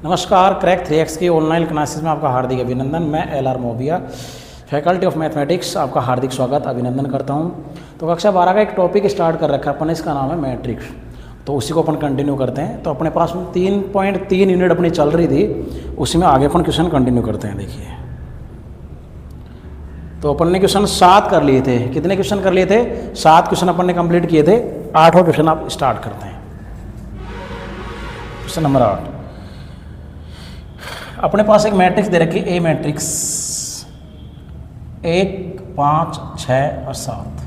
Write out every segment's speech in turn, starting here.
नमस्कार, crack 3x की online classes में आपका हार्दिक अभिनंदन। मैं LR मोबिया, फैकल्टी ऑफ मैथमेटिक्स, आपका हार्दिक स्वागत अभिनंदन करता हूं। तो कक्षा 12 का एक टॉपिक स्टार्ट कर रखा है अपन, इसका नाम है मैट्रिक्स। तो उसी को अपन कंटिन्यू करते हैं। तो अपने पास में 3.3 यूनिट अपनी चल रही थी, उसी में आगे अपन क्वेश्चन कंटिन्यू करते हैं। देखिए, तो अपन ने क्वेश्चन 7 कर लिए थे। कितने क्वेश्चन कर लिए थे? 7 क्वेश्चन अपन ने कंप्लीट किए थे। 8वां क्वेश्चन आप स्टार्ट करते हैं। क्वेश्चन नंबर 8, अपने पास एक मैट्रिक्स दे रखी है, ए मैट्रिक्स 1, 5, 6 और 7।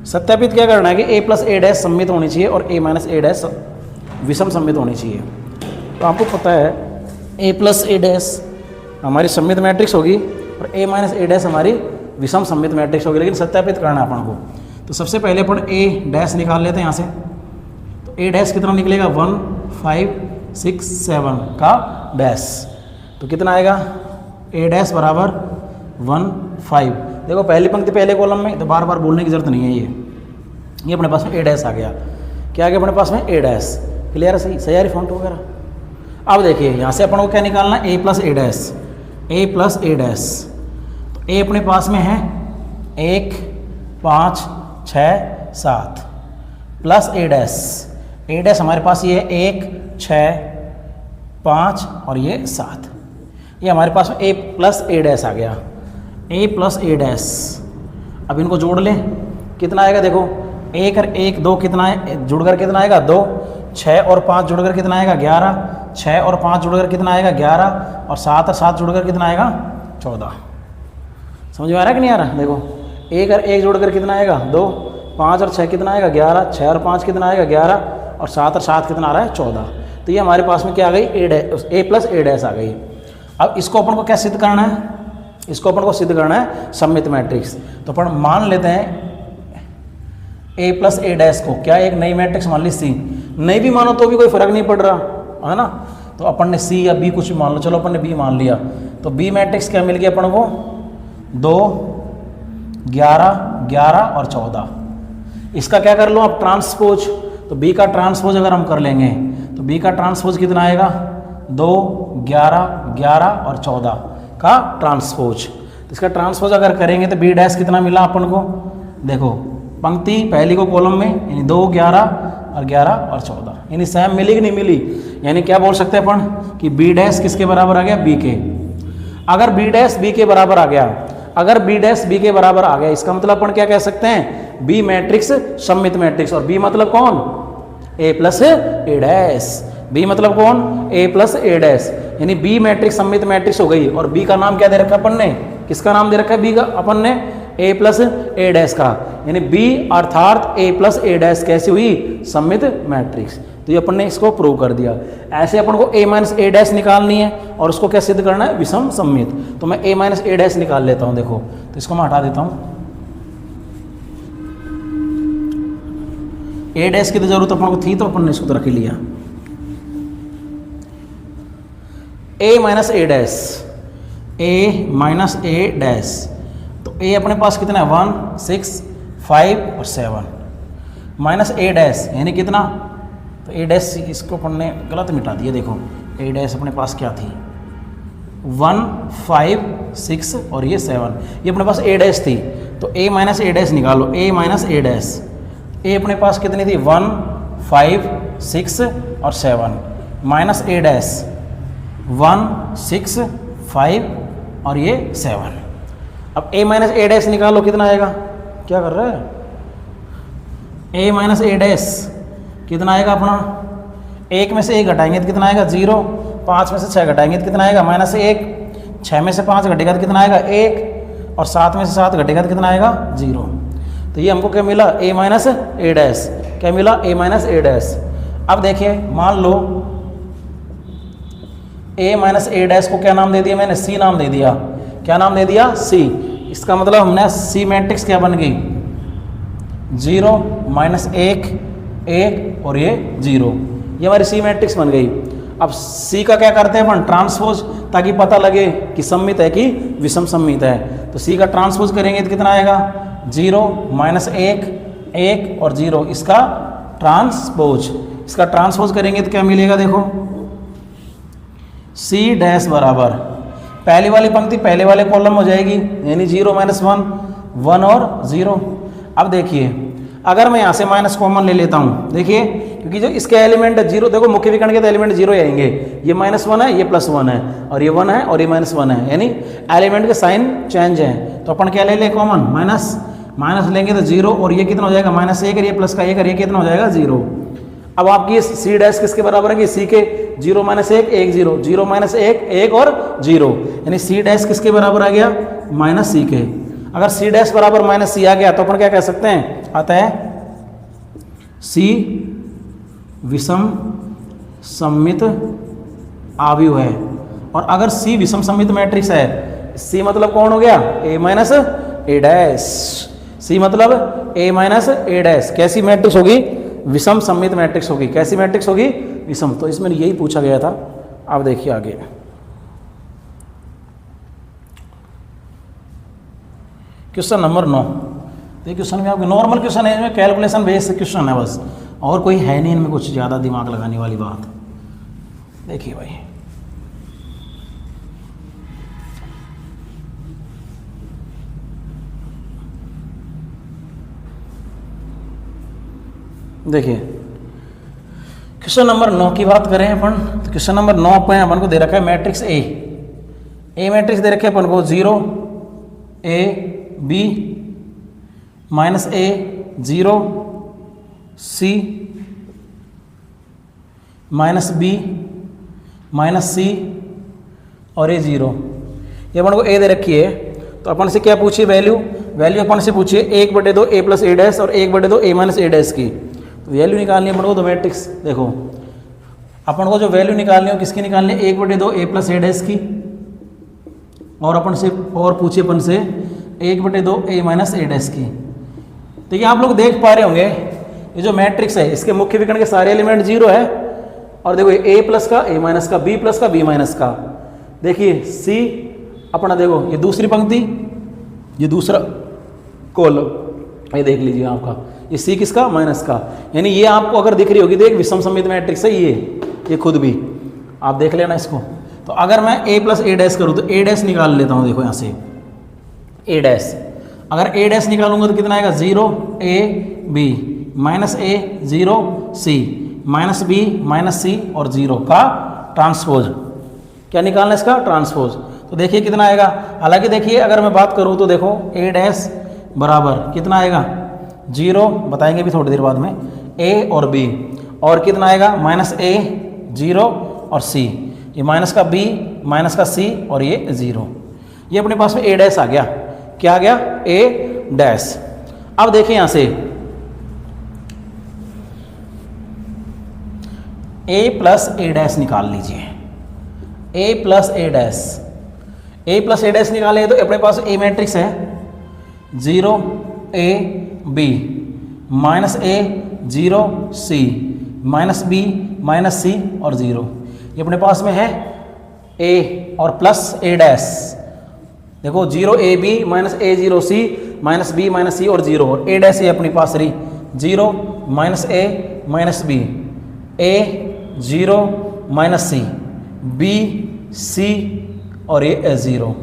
सत्यापित क्या करना है कि a प्लस ए डैश सम्मित होनी चाहिए और a माइनस ए डैश विषम सम्मित होनी चाहिए। तो आपको पता है a प्लस ए डैश हमारी सम्मित मैट्रिक्स होगी और a माइनस ए डैश हमारी विषम सम्मित मैट्रिक्स होगी, लेकिन सत्यापित करना है अपन को। तो सबसे पहले अपन a डैश निकाल लेते हैं यहाँ से। तो a डैश कितना निकलेगा? 1, 5, 6, 7 का डैश। तो कितना आएगा? a डैश बराबर 1, 5। देखो पहली पंक्ति पहले कॉलम में, तो बार बार बोलने की जरूरत नहीं है। ये अपने पास में a डैश आ गया। क्या आ गया अपने पास में? a dash. क्लियर है? सही आ रही फॉन्ट वगैरह। अब देखिए यहाँ से अपन को क्या निकालना है? a plus A dash. a plus A dash. तो a अपने पास में है 1, 5, 6, 7 plus A dash. A dash हमारे पास ये है 1, 6, 5 और ये 7। ये हमारे पास में a प्लस ए डैश आ गया। a plus A dash. अब इनको जोड़ लें, कितना आएगा? देखो 1 और 1 2 कितना है? जुड़कर कितना आएगा? 2। 6 और 5 जुड़कर कितना आएगा? 11। 6 और 5 जुड़कर कितना आएगा? 11। और 7 और 7 जुड़कर कितना आएगा? 14। समझ में आ रहा है कि नहीं आ रहा? देखो 1 और 1 जोड़कर कितना आएगा? 2। 5 और 6 कितना आएगा? 11। 6 और 5 कितना आएगा? 11। और 7 और 7 कितना आ रहा है? 14। तो ये हमारे पास में क्या आ गई? a प्लस ए डैश आ गई। अब इसको अपन को क्या सिद्ध करना है? इसको अपन को सिद्ध करना है सम्मित मैट्रिक्स। तो अपन मान लेते हैं a प्लस ए डैश को क्या एक नई मैट्रिक्स मान ली C। नहीं भी मानो तो भी कोई फर्क नहीं पड़ रहा है ना। तो अपन ने C या B कुछ भी मान लो, चलो अपन ने B मान लिया। तो B मैट्रिक्स क्या मिल गया अपन को? 2, 11, 11 और 14। इसका क्या कर लो आप? ट्रांसपोज। तो B का ट्रांसपोज अगर हम कर लेंगे तो B का ट्रांसपोज कितना आएगा? 2, 11, 11 और 14 का ट्रांसपोज। तो इसका ट्रांसपोज अगर करेंगे तो B डैश कितना मिला अपन को? देखो पंक्ति पहली को कॉलम में, यानी 2, 11 और 11 और 14, यानी सेम मिली कि नहीं मिली? यानी क्या बोल सकते हैं अपन कि B डैश किसके बराबर आ गया? B के। अगर B डैश B के बराबर आ गया, अगर B डैश B के बराबर आ गया, इसका मतलब अपन क्या कह सकते हैं? B मैट्रिक्स सम्मित मैट्रिक्स। और B मतलब कौन? a plus A dash. B मतलब कौन? a प्लस ए डैश, यानी B मैट्रिक्स सम्मित मैट्रिक्स हो गई। और B का नाम क्या दे रखा अपन ने? किसका नाम दे रखा है B का अपन ने? a प्लस ए डैश का, यानी B अर्थात a प्लस ए डैश कैसी हुई? सम्मित मैट्रिक्स। तो ये अपन ने इसको प्रूव कर दिया। ऐसे अपन को a माइनस ए डैश निकालनी है और उसको क्या सिद्ध करना है? विषम सम्मित। तो मैं a माइनस ए डैश निकाल लेता हूँ। देखो तो इसको मैं हटा देता हूँ। ए डैश की तो जरूरत अपन को थी, तो अपन ने इसको तो रख ही लिया। a minus A dash, a minus A dash. तो a अपने पास कितना है? 1, 6, 5 और 7 माइनस ए डैश यानी कितना? तो a डैश इसको अपन ने गलत मिटा दिया। देखो a डैश अपने पास क्या थी? 1, 5, 6 और ये 7, ये अपने पास a डैश थी। तो a माइनस ए डैश निकालो। a minus A dash, a अपने पास कितनी थी? 1, 5, 6 और 7 माइनस ए डैश 1, 6, 5 और ये 7। अब a माइनस ए डैश निकालो, कितना आएगा? क्या कर रहा है? a माइनस ए डैश कितना आएगा अपना? 1 में से 1 घटाएंगे तो कितना आएगा? 0। 5 में से 6 घटाएंगे तो कितना आएगा? -1। 6 में से 5 घटेगा तो कितना आएगा? 1। और 7 में से 7 घटेगा तो कितना आएगा? 0। तो ये हमको क्या मिला? a minus A dash. क्या मिला? a minus A dash. अब देखिए मान लो a माइनस ए डैश को क्या नाम दे दिया मैंने? C नाम दे दिया। क्या नाम दे दिया? C। इसका मतलब हमने C मैट्रिक्स क्या बन गई? 0, -1, 1 और ये 0, ये हमारी C मैट्रिक्स बन गई। अब C का क्या करते हैं अपन? ट्रांसपोज, ताकि पता लगे कि सम्मित है कि विषम सम्मित है। तो C का ट्रांसपोज करेंगे तो कितना आएगा? 0, -1, 1 और 0, इसका ट्रांसपोज। इसका ट्रांसपोज करेंगे तो क्या मिलेगा? देखो सी डैश बराबर पहली वाली पंक्ति पहले वाले कॉलम हो जाएगी, यानी 0 - 1, 1 और 0। अब देखिए अगर मैं यहाँ से माइनस कॉमन ले लेता हूँ, देखिए क्योंकि जो इसके एलिमेंट है 0, देखो मुख्य विकर्ण के तो एलिमेंट 0 आएंगे, ये -1 है, ये +1 है, और ये 1 है और ये -1 है, यानी एलिमेंट के साइन चेंज है। तो अपन क्या ले लें कॉमन, माइनस लेंगे तो 0, और ये कितना हो जाएगा -1, और ये प्लस का 1, और ये कितना हो जाएगा 0। अब आपकी सी डैश किसके बराबर है कि सी के 0 - 1 1 0, 0 - 1 1 और 0, यानी सी डैश किसके बराबर आ गया -c के। अगर सी डैश बराबर -c आ गया तो अपन क्या कह सकते हैं, आता है सी विषम सममित आव्यूह है। और अगर सी विषम सममित मैट्रिक्स है, सी मतलब कौन हो गया a - a डैश, सी मतलब a - a डैश, कैसी मैट्रिक्स होगी, विषम सममित मैट्रिक्स होगी। कैसी मैट्रिक्स होगी, विषम। तो इसमें यही पूछा गया था। अब देखिए आगे, क्वेश्चन नंबर 9। देखिए क्वेश्चन में आपके नॉर्मल क्वेश्चन है, इसमें कैलकुलेशन बेस्ड क्वेश्चन है बस, और कोई है नहीं इनमें कुछ ज़्यादा दिमाग लगाने वाली बात। देखिए भाई, देखिए क्वेश्चन नंबर 9 की बात करें अपन, तो क्वेश्चन नंबर 9 पे अपन को दे रखा है मैट्रिक्स ए मैट्रिक्स दे रखे अपन को 0 A B -A 0 C -B -C और A 0। ये अपन को A दे रखी है, तो अपन से क्या पूछिए, वैल्यू अपन से पूछिए 1/2 A + A डैश और 1/2 A - A डैश की। तो वैल्यू निकालनी है अपन को, तो मैट्रिक्स देखो अपन को जो वैल्यू निकालनी है किसकी निकालनी है, 1/2 A + A डैश की, और अपन से और पूछिए अपन से 1/2 A - A डैश की। देखिए आप लोग देख पा रहे होंगे ये जो मैट्रिक्स है इसके मुख्य विकर्ण के सारे एलिमेंट 0 है, और देखो A प्लस का A माइनस का B प्लस का B माइनस का। देखिए C अपना देखो ये दूसरी पंक्ति, ये दूसरा कॉलम, ये देख लीजिए आपका ये C किसका माइनस का, यानी ये आपको अगर दिख रही होगी तो एक विषम सममित मैट्रिक्स है ये खुद भी आप देख लेना इसको। तो अगर मैं A + A डैश करूँ तो A डैश निकाल लेता हूँ, देखो यहाँ से A डैश, अगर A डैश निकालूंगा तो कितना आएगा 0 A B -A 0 C -B -C और 0 का ट्रांसपोज। क्या निकालना इसका ट्रांसपोज। तो देखिए कितना आएगा, हालांकि देखिए अगर मैं बात करूँ तो देखो A डैश बराबर कितना आएगा 0, बताएंगे भी थोड़ी देर बाद में, A और B, और कितना आएगा -A 0 और C, ये माइनस का B माइनस का C और ये 0। ये अपने पास में A डैश आ गया, क्या आ गया A डैश। अब देखिए यहां से A + A डैश निकाल लीजिए, A + A dash, A + A dash निकाले तो अपने पास A मैट्रिक्स है 0 A B -A 0 C -B -C और 0। ये अपने पास में है A और +A डैश, देखो 0 AB -A 0 C -B -C और 0, और A डैश है अपने पास रही 0 -A -B A 0 -C B C और ये 0।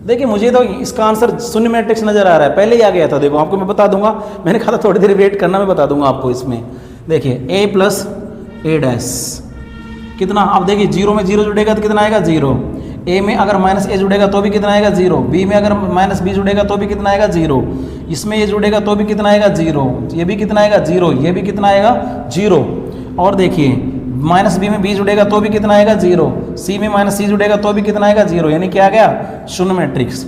देखिए मुझे तो इसका आंसर शून्य मैट्रिक्स नजर आ रहा है, पहले ही आ गया था। देखो आपको मैं बता दूंगा, मैंने कहा था थोड़ी देर वेट करना, मैं बता दूंगा आपको। इसमें देखिए A + A डैश कितना, अब देखिए 0 में 0 जुड़ेगा तो कितना आएगा 0, A में अगर -A जुड़ेगा तो भी कितना आएगा 0, B में अगर -B जुड़ेगा तो भी कितना आएगा 0, इसमें ये जुड़ेगा तो भी कितना आएगा 0, ये भी कितना आएगा 0, ये भी कितना आएगा 0, और देखिए -B में B जुड़ेगा तो भी कितना आएगा 0, C में -C जुड़ेगा तो भी कितना आएगा 0, यानी क्या आ गया शून्य मैट्रिक्स।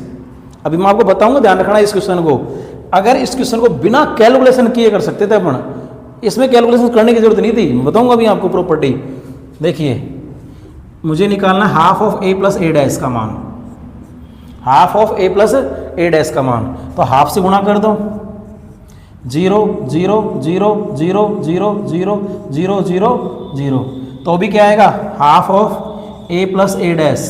अभी मैं आपको बताऊंगा, ध्यान रखना इस क्वेश्चन को। अगर इस क्वेश्चन को बिना कैलकुलेशन किए कर सकते थे अपन, इसमें कैलकुलेशन करने की जरूरत नहीं थी, मैं बताऊंगा अभी आपको प्रॉपर्टी। देखिए मुझे निकालना half of A + A dash का मान, half of A + A dash का मान, तो हाफ से गुणा कर दो, 0 0 0 0 0 0 0 0 0, तो भी क्या आएगा half of A + A dash,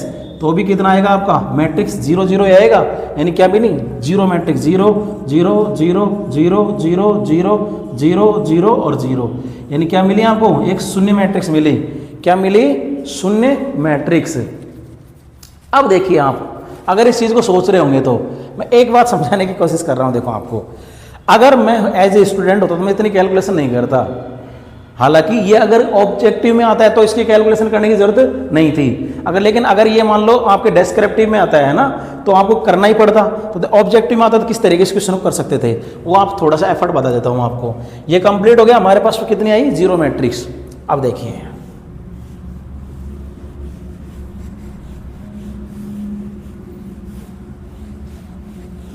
तो भी कितना आएगा आपका मैट्रिक्स 0 0 आएगा, यानी क्या भी नहीं 0 मैट्रिक्स 0 0 0 0 0 0 0 0 और 0, यानी क्या मिली आपको एक शून्य मैट्रिक्स मिली। क्या मिली शून्य मैट्रिक्स। अब देखिए आप अगर इस चीज़ को सोच रहे होंगे तो मैं एक बात समझाने की कोशिश कर रहा हूँ। देखो आपको, अगर मैं एज ए स्टूडेंट होता तो मैं इतनी कैलकुलेशन नहीं करता। हालांकि ये अगर ऑब्जेक्टिव में आता है तो इसकी कैलकुलेशन करने की जरूरत नहीं थी, लेकिन अगर ये मान लो आपके डिस्क्रिप्टिव में आता है ना तो आपको करना ही पड़ता। तो ऑब्जेक्टिव में आता तो किस तरीके से क्वेश्चन कर सकते थे, वो आप थोड़ा सा एफर्ट बता देता हूँ आपको। ये कंप्लीट हो गया, हमारे पास कितनी आई, 0 मैट्रिक्स। अब देखिए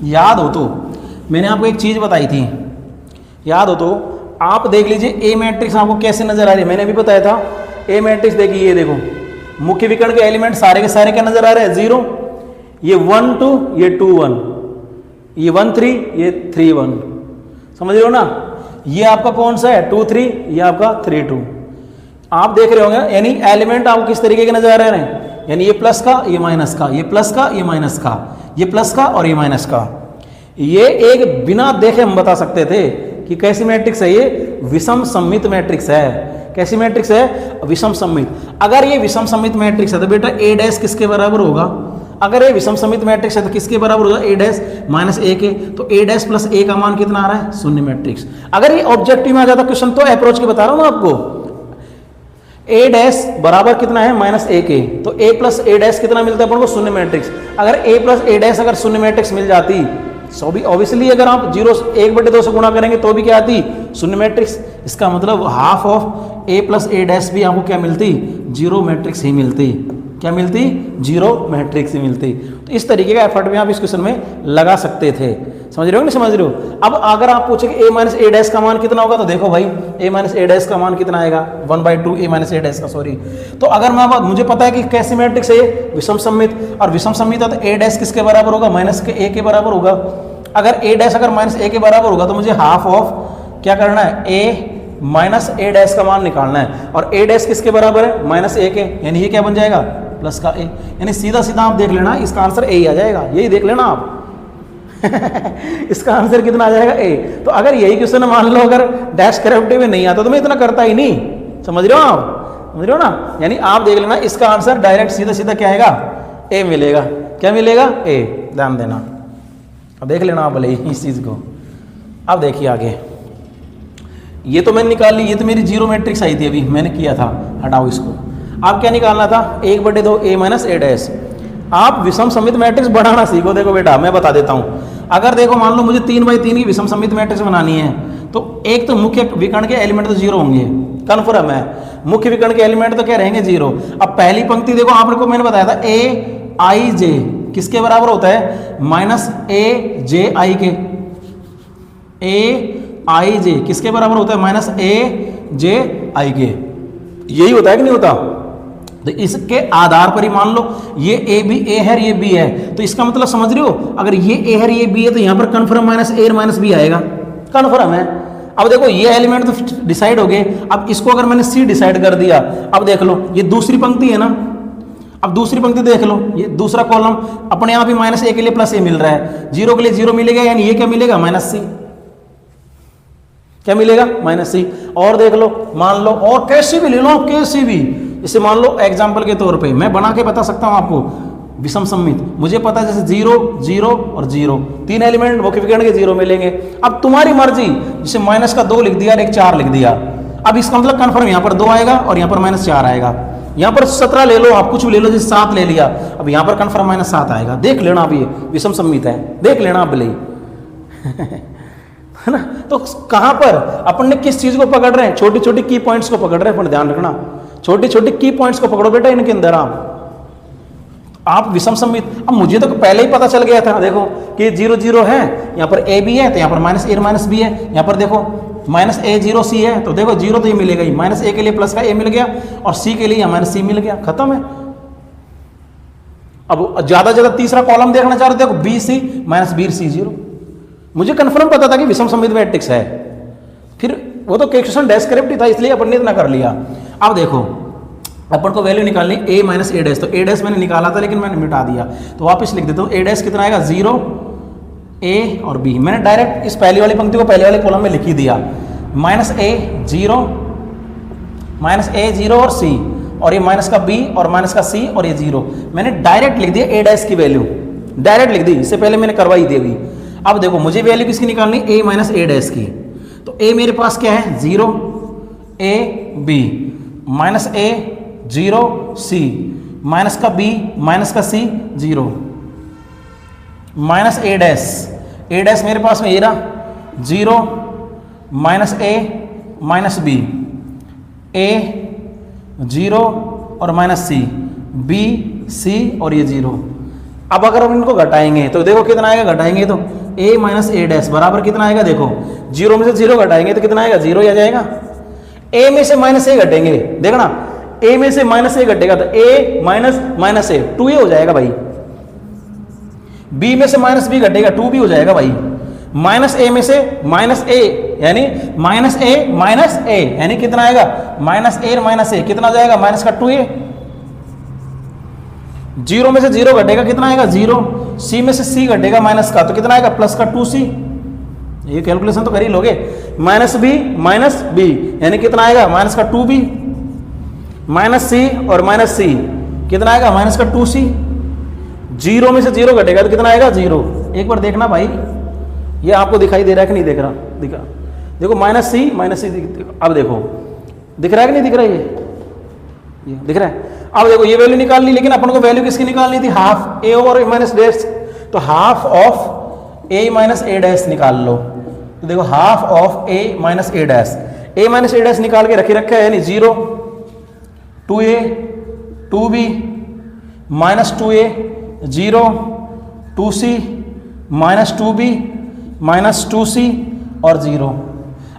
याद हो तो मैंने आपको एक चीज बताई थी, याद हो तो आप देख लीजिए ए मैट्रिक्स आपको कैसे नजर आ रही है। मैंने भी बताया था ए मैट्रिक्स, देखिए ये देखो मुख्य विकर्ण के एलिमेंट सारे के सारे क्या नजर आ रहे हैं, 0। ये 1 2, ये 2 1, ये 1 3, ये 3 1, समझ रहे हो ना। ये आपका कौन सा है, 2 3, ये आपका 3 2। आप देख रहे होंगे, यानी एलिमेंट आपको किस तरीके के नजर आ रहे हैं, यानी ये प्लस का, ये माइनस का, ये प्लस का, ये माइनस का, ये प्लस का और ये माइनस का। ये एक बिना देखे हम बता सकते थे कि कैसी मैट्रिक्स है, ये विषम सममित मैट्रिक्स है। कैसी मैट्रिक्स है, विषम सममित। अगर ये विषम सममित मैट्रिक्स है तो बेटा ए डैश किसके बराबर होगा, अगर ये विषम सममित मैट्रिक्स है तो किसके बराबर होगा, ए डैश माइनस ए के। तो ए डैश प्लस ए का मान कितना आ रहा है, शून्य मैट्रिक्स। अगर ये ऑब्जेक्टिव में आ जाता क्वेश्चन तो अप्रोच के बता रहा हूं आपको, ए डैश बराबर कितना है, माइनस ए के। तो ए प्लस ए डैश कितना मिलता है अपन को, शून्य मैट्रिक्स। अगर ए प्लस ए डैश अगर शून्य मैट्रिक्स मिल जाती, सो भी ऑब्वियसली अगर आप 1/2 से गुणा करेंगे तो भी क्या आती, शून्य मैट्रिक्स। इसका मतलब half of A plus A dash भी आपको क्या मिलती, 0 मैट्रिक्स ही मिलती। क्या मिलती, 0 मैट्रिक्स ही मिलती। तो इस तरीके का एफर्ट भी आप इस क्वेश्चन में लगा सकते थे। समझ रहे हो नहीं समझ रहे हो। अब अगर आप पूछेंगे ए माइनस ए डैश का मान कितना होगा, तो देखो भाई ए माइनस ए डैश का मान कितना आएगा, 1/2 ए माइनस ए डैश का, सॉरी। तो अगर मैं मुझे पता है कि कैसी मैट्रिक्स है ये, विषम सममित। और विषम सममित है तो ए डैश किसके बराबर होगा, माइनस के ए के बराबर होगा। अगर ए डैश अगर माइनस ए के बराबर होगा तो मुझे हाफ ऑफ क्या करना है, ए माइनस ए डैश का मान निकालना है। और ए डैश किसके बराबर है, माइनस ए के, यानी ये क्या बन जाएगा, प्लस का ए। यानी सीधा सीधा आप देख लेना, इसका आंसर ए ही आ जाएगा, यही देख लेना आप। इसका आंसर कितना आ जाएगा, ए। तो अगर यही क्वेश्चन मान लो अगर डैश करेक्टिव में नहीं आता तो मैं इतना करता ही नहीं। समझ रहे हो आप, समझ रहे हो ना। यानी आप देख लेना, इसका आंसर डायरेक्ट सीधा सीधा क्या आएगा, ए मिलेगा। क्या मिलेगा, ए। ध्यान देना, अब देख लेना आप भले इस चीज को। अब देखिए आगे, ये तो मैंने निकाल ली, ये तो मेरी 0 मैट्रिक्स आई थी, अभी मैंने किया था, हटाओ इसको। आप क्या निकालना था, 1/2 ए माइनस ए डैश। आप विषम सममित मैट्रिक्स बढ़ाना सीखो। देखो बेटा मैं बता देता हूं, अगर देखो मान लो मुझे 3/3 की विषम सममित मैट्रिक्स बनानी है तो एक तो मुख्य विकर्ण के एलिमेंट तो 0 होंगे, कन्फर्म है। मुख्य विकर्ण के एलिमेंट तो क्या रहेंगे, 0। अब पहली पंक्ति देखो, आपको मैंने बताया था ए आई जे किसके बराबर होता है, माइनस ए जे आई के। ए आई जे किसके बराबर होता है, माइनस ए जे आई के। यही होता है कि नहीं होता। तो इसके आधार पर ही मान लो ये ए भी ए है, ये बी है, तो इसका मतलब समझ रहे हो, अगर ये ए है ये बी है तो यहां पर कन्फर्म माइनस ए माइनस बी आएगा, कन्फर्म है। अब देखो ये एलिमेंट तो डिसाइड हो गए। अब इसको अगर मैंने सी डिसाइड कर दिया, अब देख लो ये दूसरी पंक्ति है ना, अब दूसरी पंक्ति देख लो, ये दूसरा कॉलम अपने आप ही माइनस ए के लिए प्लस ए मिल रहा है, 0 के लिए 0 मिलेगा, यानी ये क्या मिलेगा, माइनस सी। क्या मिलेगा, माइनस सी। और देख लो, मान लो, और कैसी भी ले लो आप, कैसी भी, इसे मान लो एग्जाम्पल के तौर पे मैं बना के बता सकता हूं आपको, विषम सममित। मुझे पता है जैसे 0 0 और 0, 3 एलिमेंट मुख्य विकर्ण के 0 मिलेंगे। अब तुम्हारी मर्जी, जैसे माइनस का 2 लिख दिया और एक 4 लिख दिया। अब इसका मतलब कन्फर्म यहाँ पर 2 आएगा और यहाँ पर माइनस 4 आएगा। यहाँ पर 17 ले लो आप, कुछ भी ले लो, जैसे 7 ले लिया, अब यहाँ पर कन्फर्म माइनस 7 आएगा। देख लेना, अब ये विषम सममित है, देख लेना आप भले है ना। तो कहां पर अपन ने किस चीज को पकड़ रहे हैं, छोटी छोटी की पॉइंट्स को पकड़ रहे हैं, अपन ध्यान रखना, छोटी छोटी की पॉइंट्स को पकड़ो बेटा इनके अंदर। आप विषम सममित, अब मुझे तो पहले ही पता चल गया था, देखो कि 0 0 है, यहाँ पर ए भी है तो यहाँ पर माइनस ए माइनस बी है, यहाँ पर देखो माइनस ए 0 सी है, तो देखो 0 तो ये मिलेगा ही, माइनस ए के लिए प्लस का ए मिल गया और सी के लिए माइनस सी मिल गया, खत्म है। अब ज्यादा ज्यादा तीसरा कॉलम देखना चाह रहे थे, देखो B C minus B C 0, मुझे कन्फर्म पता था कि विषम सममित मैट्रिक्स है, फिर वो तो क्वेश्चन डिस्क्रिप्टिव था इसलिए अपन ने इतना कर लिया। अब देखो अपन को वैल्यू निकालनी ए माइनस ए डैश, तो ए डैश मैंने निकाला था लेकिन मैंने मिटा दिया, तो वापस लिख देता हूँ। ए डैश कितना आएगा, 0 ए और बी, मैंने डायरेक्ट इस पहली वाली पंक्ति को पहले वाले कॉलम में लिख ही दिया। माइनस ए 0 और सी, और ये माइनस का बी और माइनस का सी और ये 0। मैंने डायरेक्ट लिख दिया ए डैश की वैल्यू, डायरेक्ट लिख दी, इससे पहले मैंने करवाई दी अभी। अब देखो मुझे वैल्यू किसकी निकालनी, ए माइनस ए डैश की। तो ए मेरे पास क्या है 0 A B minus A 0 C minus का बी माइनस का सी 0 माइनस ए डैश मेरे पास में ये रहा 0 माइनस ए माइनस बी ए 0 और माइनस सी बी सी और ये 0। अब अगर हम इनको घटाएंगे तो देखो कितना आएगा, घटाएंगे तो a माइनस ए डैश बराबर कितना आएगा, देखो 0 में से 0 घटाएंगे तो कितना आएगा, 0 ही आ जाएगा। a में से माइनस ए घटेंगे, देखना a में से माइनस ए घटेगा तो a minus minus A 2a हो जाएगा भाई। b में से माइनस b घटेगा 2b हो जाएगा भाई। माइनस ए में से माइनस ए यानी माइनस ए यानी कितना आएगा, माइनस ए माइनस ए कितना आ जाएगा, माइनस का 2a। 0 में से 0 घटेगा कितना आएगा 0। c में से c घटेगा माइनस का तो कितना आएगा, प्लस का 2c। ये कैलकुलेशन तो कर ही लोगे। माइनस बी यानी कितना आएगा, माइनस का 2b। माइनस c और माइनस c कितना आएगा, माइनस का 2c। 0 में से 0 घटेगा तो कितना आएगा 0। एक बार देखना भाई, ये आपको दिखाई दे रहा है कि नहीं दिख रहा, देखो माइनस सी अब देखो दिख रहा है कि नहीं दिख रहा, ये दिख रहा है। अब देखो ये वैल्यू निकाल ली, लेकिन अपन को वैल्यू किसकी निकालनी थी, हाफ ए ओवर ए माइनस डैश। तो half of A minus A dash निकाल लो। तो देखो half of A minus A dash निकाल के रखा है, यानी 0 2a 2b minus 2a 0 2c minus 2b minus 2c और 0।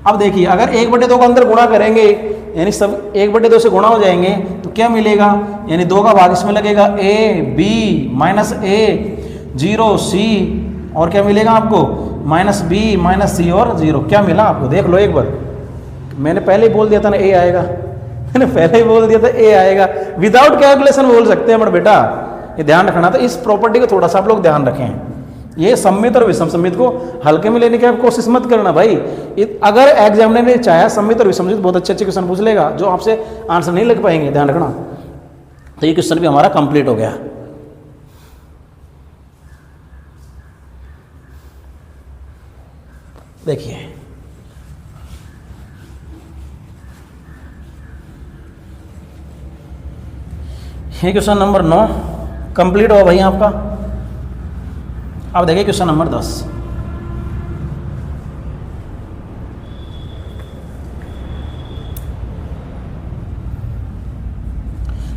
अब देखिए अगर 1/2 को अंदर गुणा करेंगे यानी सब 1/2 से गुणा हो जाएंगे तो क्या मिलेगा, यानी 2 का भाग इसमें लगेगा a b minus a 0 c और क्या मिलेगा आपको, माइनस b माइनस c और 0। क्या मिला आपको देख लो एक बार। मैंने पहले ही बोल दिया था ना a आएगा, मैंने पहले ही बोल दिया था a आएगा। विदाउट कैलकुलेशन बोल सकते हैं बट बेटा ये ध्यान रखना। तो इस प्रॉपर्टी को थोड़ा सा आप लोग ध्यान रखें। ये सम्मित और विषम सम्मित को हल्के में लेने की आप कोशिश मत करना भाई। अगर एग्जामिनर ने चाहा सम्मित और विषम सम्मित बहुत अच्छे अच्छे क्वेश्चन पूछ लेगा जो आपसे आंसर नहीं लग पाएंगे, ध्यान रखना। तो ये क्वेश्चन भी हमारा कंप्लीट हो गया। देखिए ये क्वेश्चन नंबर 9 कंप्लीट हुआ भाई आपका। अब देखिए क्वेश्चन नंबर 10।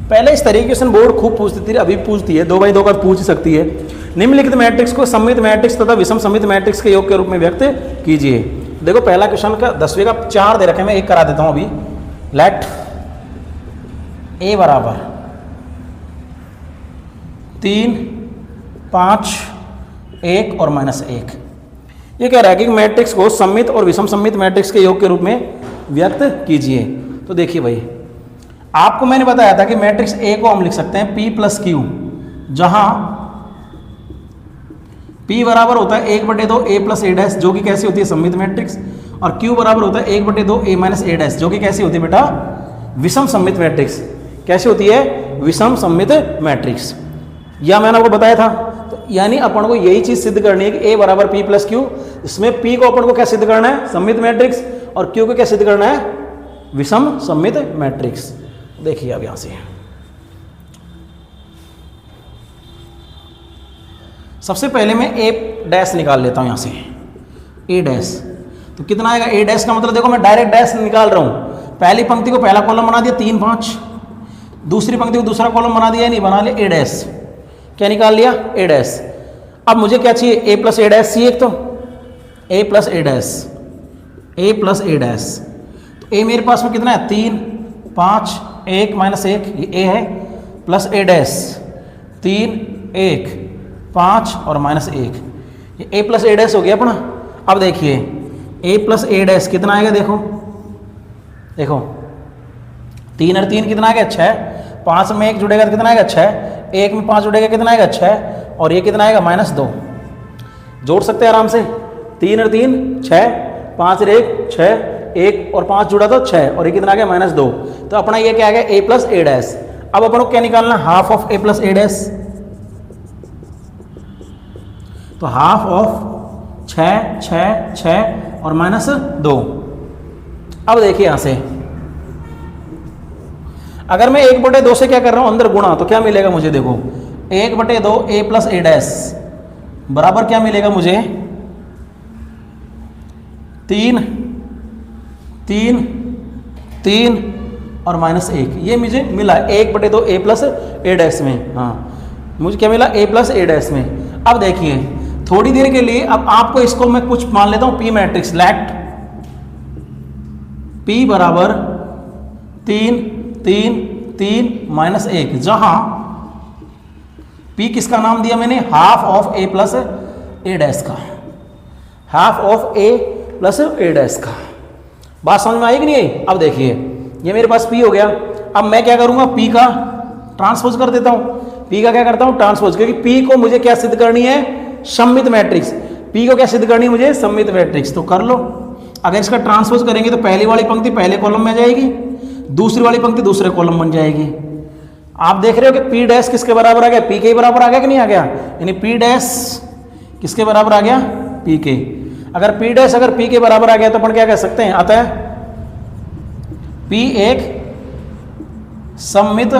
पहले इस तरीके क्वेश्चन बोर्ड खूब पूछती थी, अभी पूछती है, 2x2 का पूछ सकती है। निम्नलिखित मैट्रिक्स को सममित मैट्रिक्स तथा विषम सममित मैट्रिक्स के योग के रूप में व्यक्त कीजिए। देखो पहला क्वेश्चन का 10वें का 4 दे रखे, मैं एक करा देता हूं अभी। लेट a बराबर 3 5 1 और -1। ये कह रहा है कि मैट्रिक्स को सममित और विषम सममित मैट्रिक्स के योग के रूप में व्यक्त कीजिए। तो देखिए भाई आपको मैंने बताया था कि मैट्रिक्स ए को हम लिख सकते हैं P प्लस Q, जहां P बराबर होता है 1/2 a प्लस a डैश जो कि कैसी होती है सममित मैट्रिक्स, और Q बराबर होता है 1/2 a माइनस a डैश जो कि कैसी होती है बेटा विषम सममित मैट्रिक्स। कैसी होती है, विषम सममित मैट्रिक्स। या मैंने आपको बताया था। तो यानी अपन को यही चीज सिद्ध करनी है कि a बराबर P प्लस Q। इसमें P को अपन को क्या सिद्ध करना है, सममित मैट्रिक्स, और Q को क्या सिद्ध करना है, विषम सममित मैट्रिक्स। देखिए अब यहां से सबसे पहले मैं a डैश निकाल लेता हूं, यहां से a डैश। तो कितना आएगा a डैश का मतलब, देखो मैं डायरेक्ट डैश निकाल रहा हूं। पहली पंक्ति को पहला कॉलम बना दिया 3 5, दूसरी पंक्ति को दूसरा कॉलम बना दिया, नहीं बना लिया a डैश। क्या निकाल लिया, a डैश। अब मुझे क्या चाहिए, a प्लस a डैश चाहिए। एक तो a plus a dash, a plus a dash. तो a मेरे पास में कितना है 3 5 1 -1, ये a है, प्लस a डैश 3 1 5 और -1, ये a प्लस a डैश हो गया अपना। अब देखिए a प्लस a डैश कितना आएगा, देखो देखो 3 और 3 कितना आएगा 6, 5 में 1 जुड़ेगा तो कितना आएगा 6, 1 में 5 जुड़ेगा कितना आएगा 6, और ये कितना आएगा -2। जोड़ सकते हैं आराम से, 3 और 3 6, 5 और 1 6, 1 और 5 जुड़ा तो 6 और ये कितना आ गया -2। तो अपना ये क्या आ गया a प्लस ए डैश। अब अपन को क्या निकालना, half of a plus A dash. तो हाफ ऑफ 6 6 6 और -2। अब देखिए यहां से अगर मैं 1/2 से क्या कर रहा हूं अंदर गुणा, तो क्या मिलेगा मुझे, देखो 1/2 a प्लस ए डैश बराबर क्या मिलेगा मुझे 3 3 3 और -1। ये मुझे मिला 1/2 a प्लस ए डैश में। हाँ मुझे क्या मिला a प्लस ए डैश में। अब देखिए थोड़ी देर के लिए अब आपको इसको मैं कुछ मान लेता हूं P मैट्रिक्स। लेट P बराबर 3 3 3 -1, जहां P किसका नाम दिया मैंने, half of a plus A dash का, half of a plus A dash का। बात समझ में आई कि नहीं आई? अब देखिए ये मेरे पास P हो गया। अब मैं क्या करूंगा, P का ट्रांसपोज कर देता हूं। P का क्या करता हूं, ट्रांसपोज, क्योंकि P को मुझे क्या सिद्ध करनी है, सममित मैट्रिक्स। P को क्या सिद्ध करनी है मुझे, सममित मैट्रिक्स। तो कर लो। अगर इसका ट्रांसपोज करेंगे तो पहली वाली पंक्ति पहले कॉलम में आ जाएगी, दूसरी वाली पंक्ति दूसरे कॉलम बन जाएगी। आप देख रहे हो कि P डैश किसके बराबर आ गया, P के बराबर आ गया कि नहीं आ गया, यानी P डैश किसके बराबर आ गया, P के। अगर P डैश अगर P के बराबर आ गया तो अपन क्या कह सकते हैं, अतः P एक सममित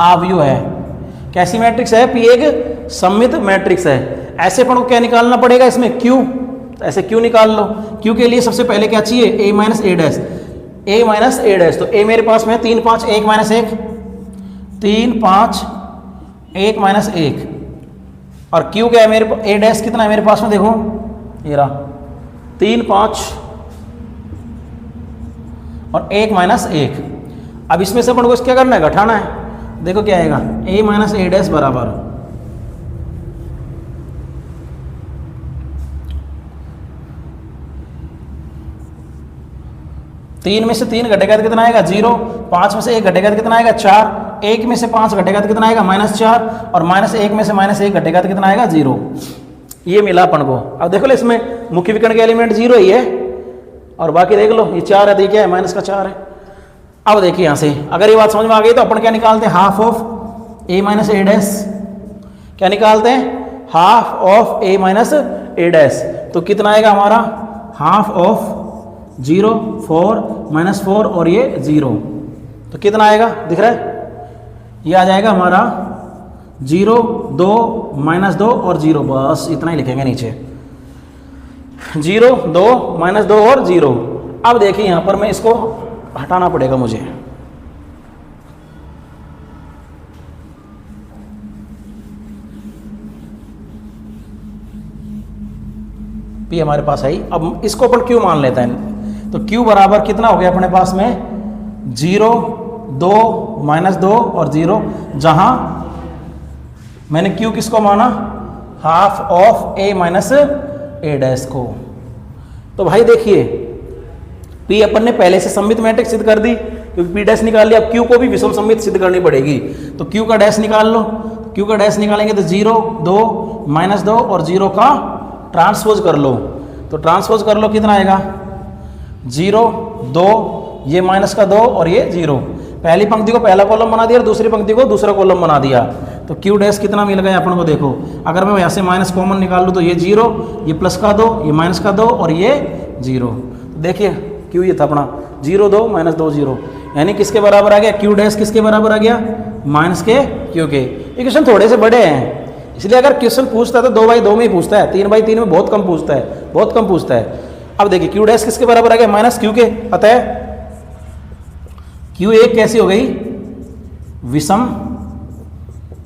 आव्यूह है। कैसी मैट्रिक्स है, P एक सममित मैट्रिक्स है। ऐसे अपन को क्या निकालना पड़ेगा इसमें, Q। तो ऐसे Q निकाल लो। Q के लिए सबसे पहले क्या चाहिए, a minus A dash, a minus A dash. तो a मेरे पास में 3 5 1 माइनस 1, 3 5 1 माइनस 1। और Q क्या है मेरे पास, a डैश कितना है मेरे पास में, देखो ये रहा 3 5 और 1 माइनस 1। अब इसमें से अपन को क्या करना है, घटाना है। देखो क्या आएगा, a माइनस ए डैश बराबर 3 में से 3 घटेगा तो कितना आएगा 0, 5 में से 1 घटेगा तो कितना आएगा 4, 1 में से 5 घटेगा तो कितना आएगा -4 और -1 में से -1 घटेगा तो कितना आएगा 0। ये मिला अपन को। अब देखो लो इसमें मुख्य विकर्ण के एलिमेंट 0 ही है और बाकी देख लो ये 4 है, तो क्या है माइनस का 4 है। अब देखिए यहाँ से अगर ये बात समझ में आ गई तो अपन क्या निकालते हैं, half of a minus A dash. क्या निकालते हैं, half of a minus A dash. तो कितना आएगा हमारा, हाफ ऑफ 0 4 -4 और ये 0, तो कितना आएगा दिख रहा है, ये आ जाएगा हमारा 0 2 -2 और 0। बस इतना ही लिखेंगे नीचे, 0 2 -2 और 0। अब देखिए यहां पर मैं इसको हटाना पड़ेगा मुझे। P हमारे पास आई। अब इसको अपन Q मान लेते हैं। तो Q बराबर कितना हो गया अपने पास में, 0 2 -2 और 0, जहां मैंने Q किसको माना, half of a minus A dash को। तो भाई देखिए P अपन ने पहले से सममित मैट्रिक्स सिद्ध कर दी, क्योंकि P डैश निकाल लिया। अब Q को भी विषम सममित सिद्ध करनी पड़ेगी। तो Q का डैश निकाल लो। Q का डैश निकालेंगे तो 0 2 -2 और 0 का ट्रांसपोज कर लो। तो ट्रांसपोज कर लो, कितना आएगा 0 2, ये माइनस का 2 और ये 0। पहली पंक्ति को पहला कॉलम बना दिया और दूसरी पंक्ति को दूसरा कॉलम बना दिया। तो Q डैश कितना मिल गया अपन को, देखो अगर मैं यहाँ से माइनस कॉमन निकाल लूँ तो ये 0, ये प्लस का 2, ये माइनस का 2 और ये 0। तो देखिए Q ये था अपना 0 2 -2 0, यानी किसके बराबर आ गया, Q डैश किसके बराबर आ गया, माइनस के Q के। ये क्वेश्चन थोड़े से बड़े हैं, इसलिए अगर क्वेश्चन पूछता है तो 2/2 में ही पूछता है, 3/3 में बहुत कम पूछता है, बहुत कम पूछता है। अब देखिए Q डैश किसके बराबर आ गया, माइनस Q के। अतः Q एक कैसी हो गई, विषम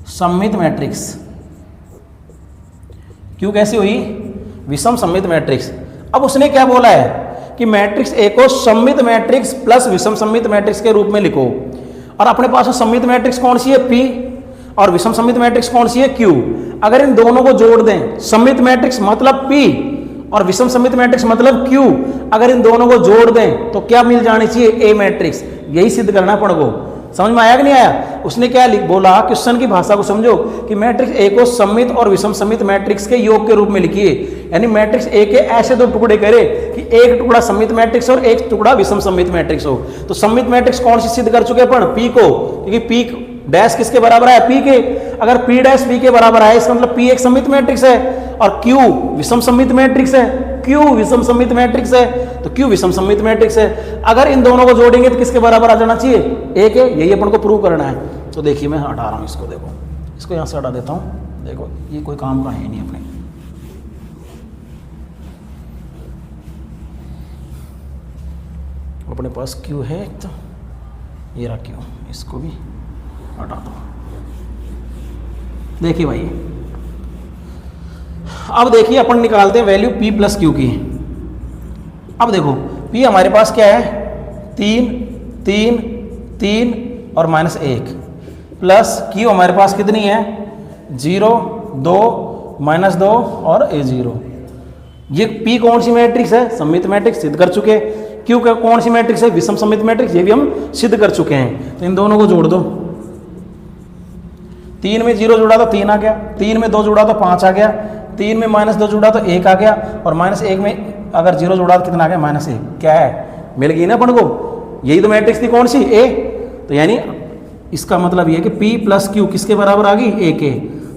सममित मैट्रिक्स। Q कैसी हुई, विषम सममित मैट्रिक्स। अब उसने क्या बोला है कि मैट्रिक्स ए को सममित मैट्रिक्स प्लस विषम सममित मैट्रिक्स के रूप में लिखो। और अपने पास सममित मैट्रिक्स कौन सी है, P, और विषम सममित मैट्रिक्स कौन सी है, Q। अगर इन दोनों को जोड़ दें, सममित मैट्रिक्स मतलब P और विषम सममित मैट्रिक्स मतलब Q, अगर इन दोनों को जोड़ दें तो क्या मिल जानी चाहिए, A मैट्रिक्स। यही सिद्ध करना पड़ेगा। समझ में आया कि नहीं आया? उसने क्या बोला, क्वेश्चन की भाषा को समझो कि मैट्रिक्स ए को सममित और विषम सममित मैट्रिक्स के योग के रूप में लिखिए। यानी मैट्रिक्स ए के ऐसे दो टुकड़े करे कि एक टुकड़ा सममित मैट्रिक्स और एक टुकड़ा विषम सममित मैट्रिक्स हो। तो सममित मैट्रिक्स कौन सी सिद्ध कर चुके अपन? पी को, क्योंकि पी डैश किसके बराबर है? पी के। अगर पी डैश पी के बराबर है इसका मतलब पी एक सममित मैट्रिक्स है और क्यू विषम सममित मैट्रिक्स है। क्यू विषम सममित मैट्रिक्स है तो क्यू विषम सममित मैट्रिक्स है। अगर इन दोनों को जोड़ेंगे तो किसके बराबर आ जाना चाहिए? ए के। यही अपन को प्रूव करना है। तो देखिए मैं हटा रहा हूं इसको, देखो इसको यहां से हटा देता हूं। देखो ये कोई काम का है नहीं अपने। अपने पास क्यू है एक, तो ये रहा क्यू, इसको भी हटा दो। देखिए भाई अब देखिए अपन निकालते हैं वैल्यू p प्लस क्यू की। अब देखो p हमारे पास क्या है? 3 3 3 और -1 प्लस q हमारे पास कितनी है? 0 2 -2 और a0। ये p कौन सी मैट्रिक्स है? सममित मैट्रिक्स, सिद्ध कर चुके। q का कौन सी मैट्रिक्स है? विषम सममित मैट्रिक्स, ये भी हम सिद्ध कर चुके हैं। तो इन दोनों को जोड़ दो। 3 में 0 जुड़ा तो 3 आ गया, 3 में 2 जुड़ा तो 5 आ गया, 3 में -2 जुड़ा तो 1 आ गया और -1 में अगर 0 जुड़ा तो कितना आ गया? -1। क्या है? मिल गई ना अपन को। यही तो मैट्रिक्स थी कौन सी? ए। तो यानी इसका मतलब ये कि p प्लस क्यू किसके बराबर आ गई? ए के।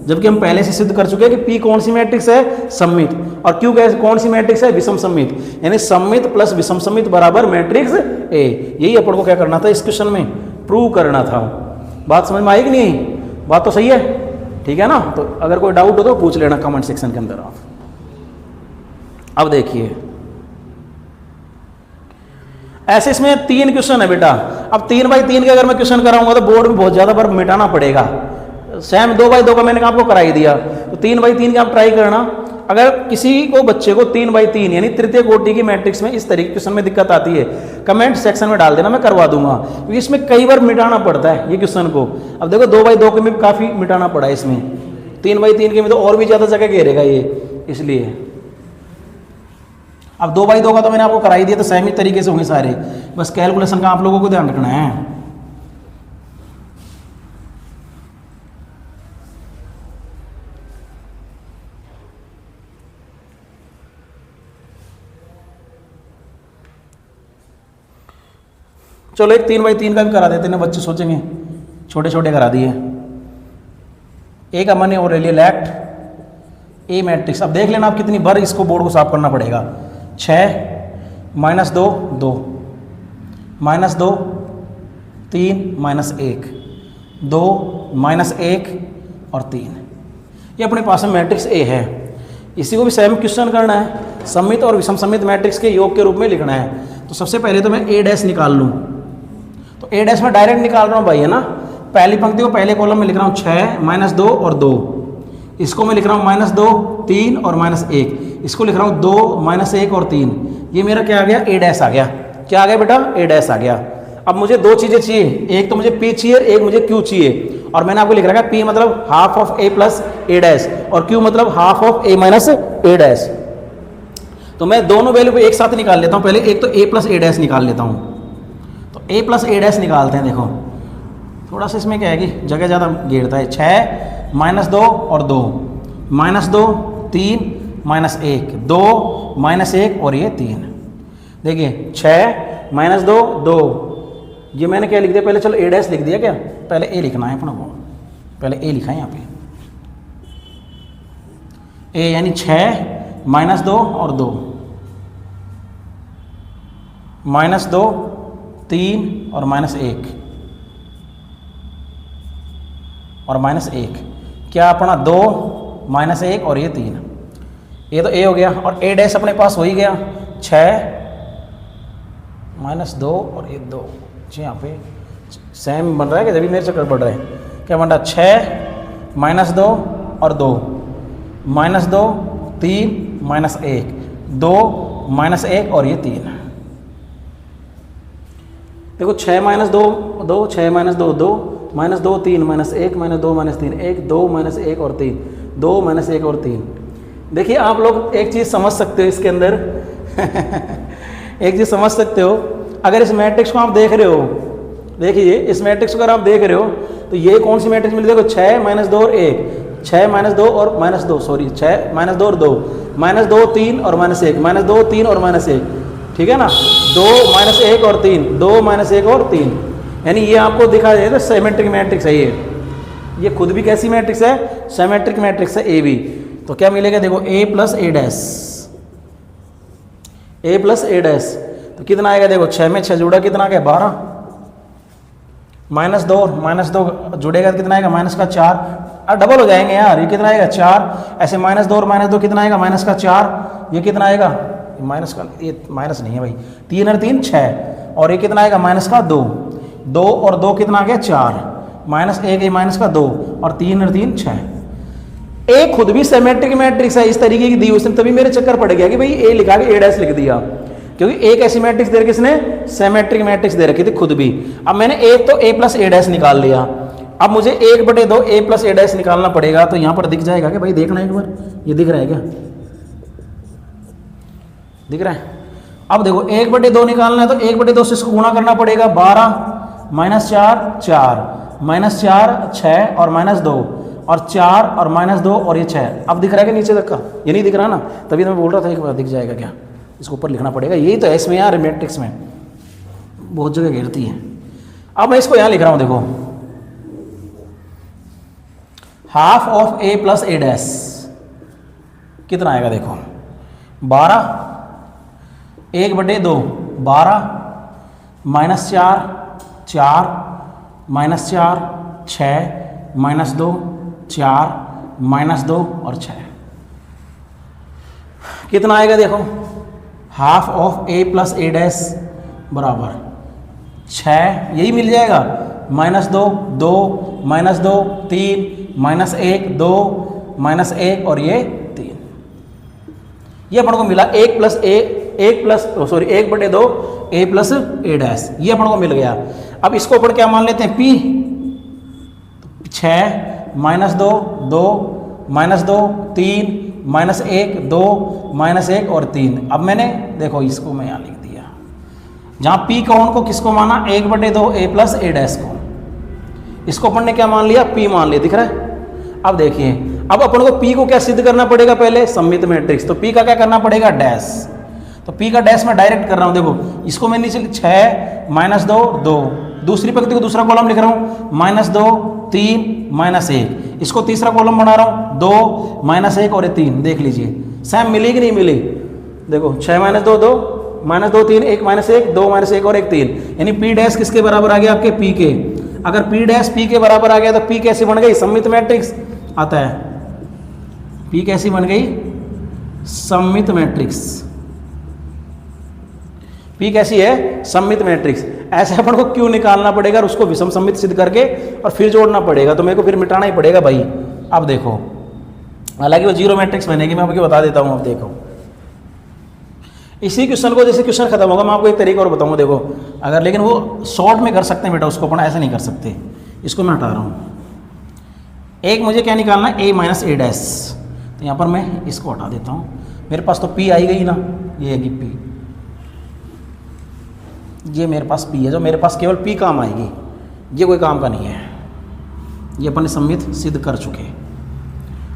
जबकि हम पहले से सिद्ध कर चुके हैं कि p कौन सी मैट्रिक्स है? सममित, और q कौन सी मैट्रिक्स है? विषम सममित। यानी सममित प्लस विषम सममित बराबर मैट्रिक्स ए। यही अपन को क्या करना था इस क्वेश्चन में? प्रूव करना था। बात समझ में आई कि नहीं? बात तो सही है, ठीक है ना? तो अगर कोई डाउट हो तो पूछ लेना कमेंट सेक्शन के अंदर आप। अब देखिए ऐसे इसमें 3 क्वेश्चन है बेटा। अब 3 बाई 3 के अगर मैं क्वेश्चन कराऊंगा तो बोर्ड में बहुत ज्यादा बार मिटाना पड़ेगा। सेम 2 बाई 2 का मैंने आपको करा ही दिया, तो 3 बाई 3 का आप ट्राई करना। अगर किसी को बच्चे को 3 बाई 3 यानी तृतीय कोटि की मैट्रिक्स में इस तरीके क्वेश्चन में दिक्कत आती है, कमेंट सेक्शन में डाल देना, मैं करवा दूंगा। क्योंकि इसमें कई बार मिटाना पड़ता है ये क्वेश्चन को। अब देखो 2 बाई 2 के में काफी मिटाना पड़ा है, इसमें 3 बाई 3 के में तो और भी ज्यादा जगह घेरेगा ये, इसलिए। अब 2 बाई 2 का तो मैंने आपको करा ही दिया, तो सेम ही तरीके से होंगे सारे, बस कैलकुलेशन का आप लोगों को ध्यान रखना है। चलो एक 3 बाई 3 का भी करा देते हैं, बच्चे सोचेंगे छोटे छोटे करा दिए। एक हमने और ले लिया लेफ्ट ए मैट्रिक्स। अब देख लेना आप कितनी बार इसको बोर्ड को साफ करना पड़ेगा। 6 -2 2 -2 3 -1 2 -1 और 3, ये अपने पास में मैट्रिक्स ए है। इसी को भी सेम क्वेश्चन करना है, सममित और विषम सममित मैट्रिक्स के योग के रूप में लिखना है। तो सबसे पहले तो मैं ए डैश निकाल लूँ, तो ए डैश में डायरेक्ट निकाल रहा हूँ भाई, है ना। पहली पंक्ति को पहले कॉलम में लिख रहा हूँ 6 -2 और 2, इसको मैं लिख रहा हूँ -2 3 और -1, इसको लिख रहा हूँ 2 -1 और 3। ये मेरा क्या आ गया? ए डैश आ गया। क्या आ गया बेटा? ए डैश आ गया। अब मुझे 2 चीजें चाहिए, एक तो मुझे पी चाहिए, एक मुझे क्यू चाहिए। और मैंने आपको लिख रखा है पी मतलब half of A plus A dash और क्यू मतलब half of A minus A dash. तो मैं दोनों वैल्यू को एक साथ निकाल लेता हूँ। पहले एक तो ए प्लस ए डैश निकाल लेता हूँ। तो ए प्लस ए डैश निकालते हैं। देखो थोड़ा सा इसमें क्या है कि जगह ज़्यादा घेरता है। 6 -2 और 2 -2 3 -1 2 -1 और ये 3। देखिए 6 -2 2, ये मैंने क्या लिख दिया? पहले चलो ए डैश लिख दिया क्या? पहले ए लिखना है अपना को, पहले ए लिखा है यहाँ पे। ए यानी 6 -2 और 2 -2 3 और -1 और -1, क्या अपना 2 -1 और ये 3। ये तो ए हो गया और ए डैश अपने पास हो ही गया। 6 -2 और ये 2, यहाँ पे सेम बन रहा है कि जब भी मेरे से गड़बड़ रहा है। क्या बन रहा है? 6 -2 और 2 -2 3 -1 2 -1 और ये 3। देखो 6 -2 2 6 -2 2 -2 3 -1 -2 -3 1 2 -1 और 3 2 -1 और 3। देखिए आप लोग एक चीज़ समझ सकते हो इसके अंदर एक चीज़ समझ सकते हो। अगर इस मैट्रिक्स को आप देख रहे हो, देखिए इस मैट्रिक्स को अगर आप देख रहे हो तो ये कौन सी मैट्रिक्स मिली, देखो 6 -2 और 1, 6 -2 और -2, सॉरी 6 -2 और 2, -2 3 और -1, -2 3 और -1, ठीक है ना, 2 -1 और 3, 2 -1 और 3, यानी ये आपको दिखा जाए तो सिमेट्रिक मैट्रिक्स है ये खुद भी कैसी मैट्रिक्स है, सिमेट्रिक मैट्रिक्स है ए बी। तो क्या मिलेगा देखो a + a dash, a + a dash, तो कितना आएगा देखो 6 में 6 जुड़ा कितना आ गया 12, -2 जुड़ेगा तो कितना आएगा -4, अब डबल हो जाएंगे यार, ये कितना आएगा 4, ऐसे -2 और -2 कितना आएगा -4, ये कितना आएगा माइनस का, ये माइनस नहीं है भाई, 3 और 3 6, और ये कितना आएगा -2, 2 और 2 कितना आ गया 4, -1 -2 और 3 और 3 6। ए खुद भी सिमेट्रिक मैट्रिक्स है, इस तरीके की दी उसने, तभी मेरे चक्कर पड़ गया कि भाई ए लिखा के a' लिख दिया, क्योंकि एक ऐसी मैट्रिक्स दे रखी इसने सिमेट्रिक मैट्रिक्स दे रखी थी खुद भी। अब मैंने एक तो a + a' निकाल लिया, अब मुझे 1/2 a + a' निकालना पड़ेगा, तो यहां पर दिख जाएगा कि भाई देखना एक बार, ये दिख रहा है क्या, दिख रहा है। अब देखो 1/2 निकालना है तो 1/2 से इसको गुणा करना पड़ेगा, 12 -4 4 -4 6 और -2 और 4 और -2 और ये 6। अब दिख रहा है कि नीचे तक का, ये नहीं दिख रहा ना, तभी तो मैं बोल रहा था एक बार दिख जाएगा क्या, इसको ऊपर लिखना पड़ेगा, यही तो है इसमें यार मैट्रिक्स में बहुत जगह घेरती है। अब मैं इसको यहाँ लिख रहा हूँ, देखो half of a + a dash कितना आएगा देखो 12, 1/2 12, -4 4 -4 6 -2 4 -2 और 6, कितना आएगा देखो half of a + a dash बराबर 6, यही मिल जाएगा, -2 2 -2 3 -1 2 -1 और ये 3, ये अपन को मिला 1/2 a + a डैश, ये अपन को मिल गया। अब इसको अपन क्या मान लेते हैं p, 6 -2 2 -2 3 -1 2 -1 और 3। अब मैंने देखो इसको मैं यहाँ लिख दिया, जहाँ p कौन को किसको माना 1/2 a + a डैश को, इसको अपन ने क्या मान लिया p मान लिया, दिख रहा है। अब देखिए अब अपन को p को क्या सिद्ध करना पड़ेगा, पहले सममित मैट्रिक्स, तो p का क्या करना पड़ेगा डैश, तो p का डैश मैं डायरेक्ट कर रहा हूँ, देखो इसको मैं नीचे 6 -2 2, दूसरी पंक्ति को दूसरा कॉलम लिख रहा हूँ -2 3 -1, इसको तीसरा कॉलम बना रहा हूँ 2 -1 और 3, देख लीजिए सेम मिली कि नहीं मिली, देखो 6 -2 2 -2 3 1 -1 2 -1 और 1 3, यानी p डैश किसके बराबर आ गया आपके p के। अगर p डैश p के बराबर आ गया तो p कैसी बन गई, सममित मैट्रिक्स आता है, p कैसी बन गई सममित मैट्रिक्स, p कैसी है सममित मैट्रिक्स। ऐसे अपन को क्यों निकालना पड़ेगा और उसको विषम सममित सिद्ध करके और फिर जोड़ना पड़ेगा, तो मेरे को फिर मिटाना ही पड़ेगा भाई। अब देखो हालांकि वो जीरो मैट्रिक्स बनेगी, मैं आपको बता देता हूँ। अब देखो इसी क्वेश्चन को, जैसे क्वेश्चन खत्म होगा मैं आपको एक तरीका और बताऊंगा, देखो अगर, लेकिन वो शॉर्ट में कर सकते हैं बेटा, उसको अपन ऐसे नहीं कर सकते, इसको मैं हटा रहा हूँ। एक मुझे क्या निकालना है a - a डैश, तो यहाँ पर मैं इसको हटा देता हूँ, मेरे पास तो p आई गई ना, ये है p, ये मेरे पास p है, जो मेरे पास केवल p काम आएगी, ये कोई काम का नहीं है, ये अपन ने सममित सिद्ध कर चुके।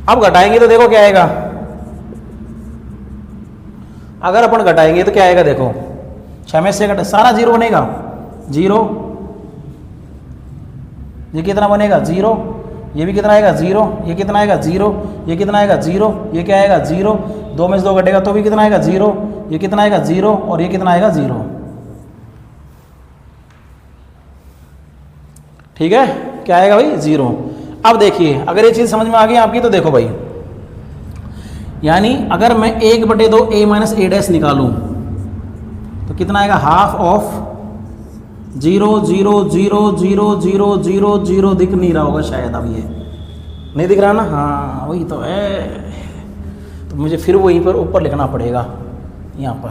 अब घटाएंगे तो देखो क्या आएगा, अगर अपन घटाएंगे तो क्या आएगा देखो 6 में से घटा, सारा 0 बनेगा, 0, ये कितना बनेगा 0, ये भी कितना आएगा 0, ये कितना आएगा 0, ये कितना आएगा 0, ये क्या आएगा 0, 2 में से 2 घटेगा तो भी कितना आएगा 0, ये कितना आएगा 0 और ये कितना आएगा 0, ठीक है, क्या आएगा भाई 0। अब देखिए अगर ये चीज़ समझ में आ गई आपकी, तो देखो भाई, यानी अगर मैं 1/2 a - a डैश निकालूं तो कितना आएगा, हाफ ऑफ 0 0 0 0 0 0 0, दिख नहीं रहा होगा शायद, अब ये नहीं दिख रहा ना, हाँ वही तो है, तो मुझे फिर वहीं पर ऊपर लिखना पड़ेगा यहाँ पर,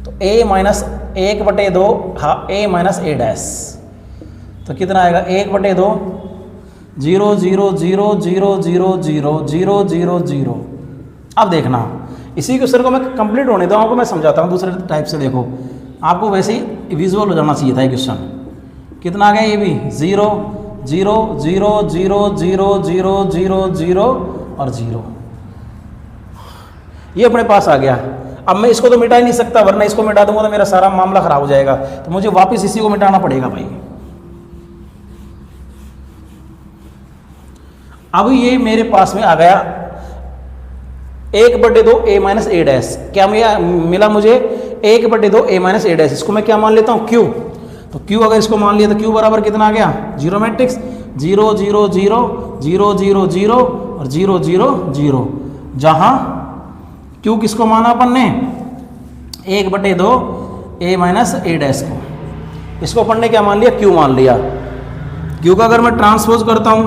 तो a - 1/2 a - a डैश, तो कितना आएगा 1/2 0 0 0 0 0 0 0 0 0। अब देखना इसी क्वेश्चन को मैं कंप्लीट होने दूँ, आपको मैं समझाता हूँ दूसरे टाइप से। देखो आपको वैसे ही विजुअल हो जाना चाहिए था ये क्वेश्चन, कितना आ गया ये भी 0 0 0 0 0 0 0 0 और 0, ये अपने पास आ गया। अब मैं इसको तो मिटा ही नहीं सकता, वरना इसको मिटा दूंगा तो मेरा सारा मामला खराब हो जाएगा, तो मुझे वापस इसी को मिटाना पड़ेगा भाई। अब ये मेरे पास में आ गया 1/2 a माइनस ए डैश, क्या मिला मुझे 1/2 a माइनस ए डैश। इसको मैं क्या मान लेता हूँ q, तो q अगर इसको मान लिया तो q बराबर कितना आ गया, जीरो मैट्रिक्स 0 0 0 0 0 0 और 0 0 0, जहां q किसको माना अपन ने 1/2 a माइनस ए डैश को, इसको अपन ने क्या मान लिया, q मान लिया। q का अगर मैं ट्रांसपोज करता हूं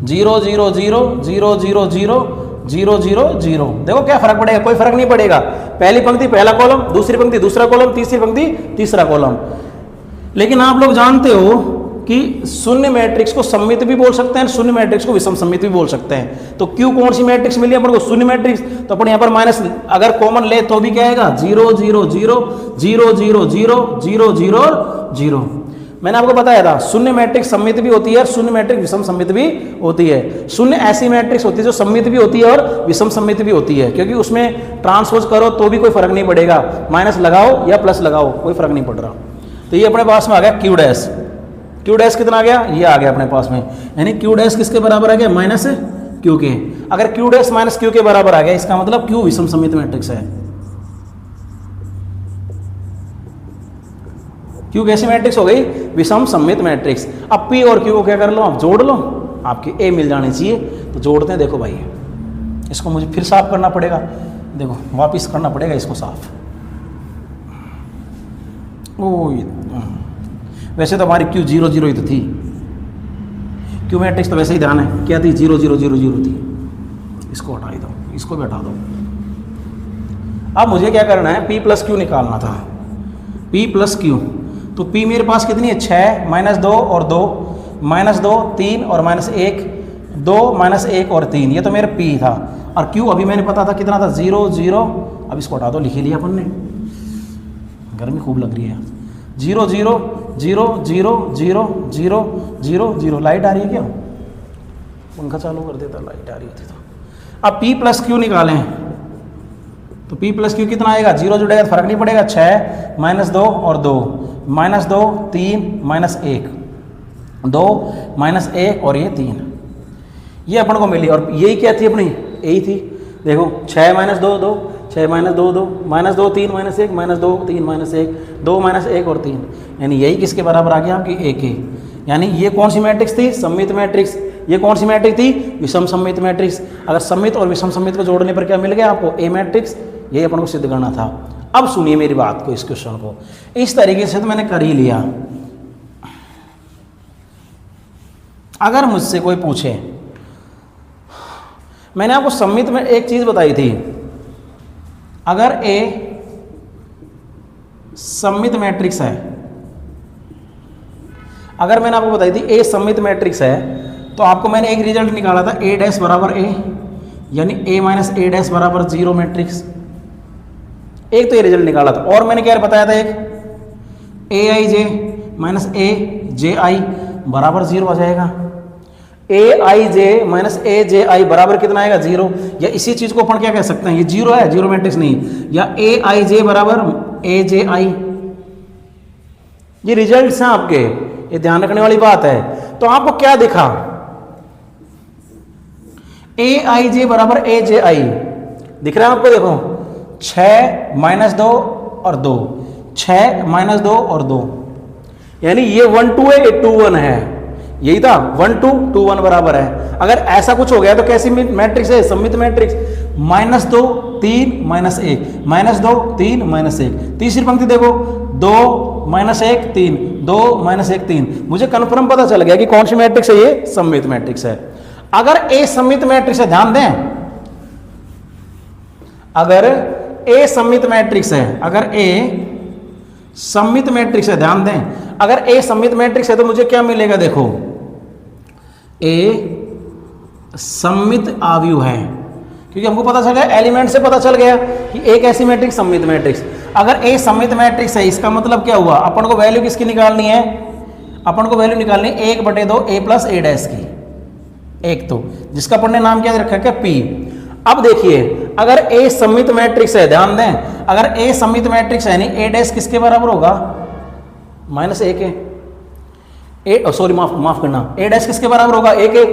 0 0 0 0 0 0 0 0 0, देखो क्या फर्क पड़ेगा, कोई फर्क नहीं पड़ेगा। पहली पंक्ति पहला कॉलम, दूसरी पंक्ति दूसरा कॉलम, तीसरी पंक्ति तीसरा कॉलम। लेकिन आप लोग जानते हो कि शून्य मैट्रिक्स को सममित भी बोल सकते हैं, शून्य मैट्रिक्स को विषम सममित भी बोल सकते हैं। तो क्यू कौन सी मैट्रिक्स मिली अपन को, शून्य मैट्रिक्स, तो अपन यहाँ पर माइनस अगर कॉमन ले तो भी क्या आएगा 0 0 0 0 0 0 0 0 0। मैंने आपको बताया था शून्य मैट्रिक्स सममित भी होती है और शून्य मैट्रिक्स विषम सममित भी होती है। शून्य ऐसी मैट्रिक्स होती है जो सममित भी होती है और विषम सममित भी होती है, क्योंकि उसमें ट्रांसपोज करो तो भी कोई फर्क नहीं पड़ेगा, माइनस लगाओ या प्लस लगाओ कोई फर्क नहीं पड़ रहा। तो ये अपने पास में आ गया क्यू डैश, क्यू डैश कितना आ गया, ये आ गया अपने पास में, यानी क्यू डैश किसके बराबर आ गया, माइनस क्यू के। अगर क्यू डैश माइनस क्यू के बराबर आ गया, इसका मतलब क्यू विषम सममित मैट्रिक्स है। क्यू कैसी मैट्रिक्स हो गई, विषम सममित मैट्रिक्स। अब पी और क्यू को क्या कर लो, आप जोड़ लो, आपकी ए मिल जानी चाहिए। तो जोड़ते हैं, देखो भाई इसको मुझे फिर साफ करना पड़ेगा, देखो वापिस करना पड़ेगा इसको साफ। ओ वैसे तो हमारी क्यू 0 0 ही तो थी, क्यू मैट्रिक्स तो वैसे ही ध्यान है क्या थी, 0 0 0 0 थी। इसको हटा ही दो, इसको भी हटा दो। अब मुझे क्या करना है, p प्लस क्यू निकालना था, p प्लस क्यू। तो p मेरे पास कितनी है 6 माइनस 2 और 2 माइनस 2 3 और माइनस 1 2 माइनस 1 और 3, ये तो मेरा p था। और q अभी मैंने पता था कितना था 0 0, अब इसको हटा दो, लिख ही लिया अपन ने, गर्मी खूब लग रही है। 0 0 0 0 0 0 0 0, लाइट आ रही है क्या, पंखा चालू कर देता, लाइट आ रही होती तो। अब p प्लस क्यू निकालें, तो p प्लस क्यू कितना आएगा, 0 जुड़ेगा तो फर्क नहीं पड़ेगा, 6 माइनस 2 और 2 माइनस 2 3 माइनस 1 2 माइनस 1 और ये 3, ये अपन को मिली। और यही क्या थी अपनी, यही थी, देखो 6 minus 2 2 6 minus 2 2 minus 2 3 minus 1 minus 2 3 minus 1 2 minus 1 और 3, यानी यही किसके बराबर आ गया आपकी ए के। यानी ये कौन सी मैट्रिक्स थी, सममित मैट्रिक्स। ये कौन सी मैट्रिक्स थी, विषम सममित मैट्रिक्स। अगर सममित और विषम सममित को जोड़ने पर क्या मिल गया आपको, ए मैट्रिक्स। यही अपन को सिद्ध करना था। अब सुनिए मेरी बात को, इस क्वेश्चन को इस तरीके से तो मैंने कर ही लिया। अगर मुझसे कोई पूछे, मैंने आपको सममित में एक चीज बताई थी, अगर ए सममित मैट्रिक्स है, अगर मैंने आपको बताई थी ए सममित मैट्रिक्स है, तो आपको मैंने एक रिजल्ट निकाला था ए डैश बराबर ए, यानी ए माइनस ए डैश बराबर 0 मैट्रिक्स। एक तो ये रिजल्ट निकाला था, और मैंने क्या बताया था, एक ए आई जे माइनस ए जे आई बराबर 0 आ जाएगा। ए आई जे माइनस ए जे आई बराबर कितना आएगा 0, या इसी चीज को अपन क्या कह सकते हैं, ये 0 है, 0 मैट्रिक्स नहीं, या ए आई जे बराबर ए जे आई। ये रिजल्ट्स हैं आपके, ये ध्यान रखने वाली बात है। तो आपको क्या दिखा, ए आई जे बराबर ए जे आई दिख रहा है आपको, देखो 6 माइनस 2 और 2 6 माइनस 2 और 2, यानी ये 1 2 है, ये 2 1 है, यही था 1 2 2 1 बराबर है। अगर ऐसा कुछ हो गया तो कैसी मैट्रिक्स है, सममित matrix. Minus 2 3 minus 1 minus 2 3 minus 1, तीसरी पंक्ति देखो 2 माइनस 1 3 2 माइनस 1 3, मुझे कन्फर्म पता चल गया कि कौन सी मैट्रिक्स है, ये सममित मैट्रिक्स है। अगर ए सममित मैट्रिक्स है, ध्यान दें, अगर ए सममित मैट्रिक्स है, अगर ए सममित मैट्रिक्स है, ध्यान दें, अगर ए सममित मैट्रिक्स है तो मुझे क्या मिलेगा, देखो ए सममित आव्यूह है, क्योंकि हमको पता चल गया, एलिमेंट से पता चल गया कि एक ऐसी मैट्रिक्स सममित मैट्रिक्स, अगर ए सममित मैट्रिक्स है इसका मतलब क्या हुआ, अपन को वैल्यू किसकी निकालनी है, अपन को वैल्यू निकालनी है 1/2 a प्लस a डैश की, एक तो जिसका अपन ने नाम क्या रखा है P। अब देखिए अगर a सममित मैट्रिक्स है, ध्यान दें अगर a सममित मैट्रिक्स है नहीं a डैश किसके बराबर होगा, -a के, सॉरी माफ करना, a डैश किसके बराबर होगा, a के।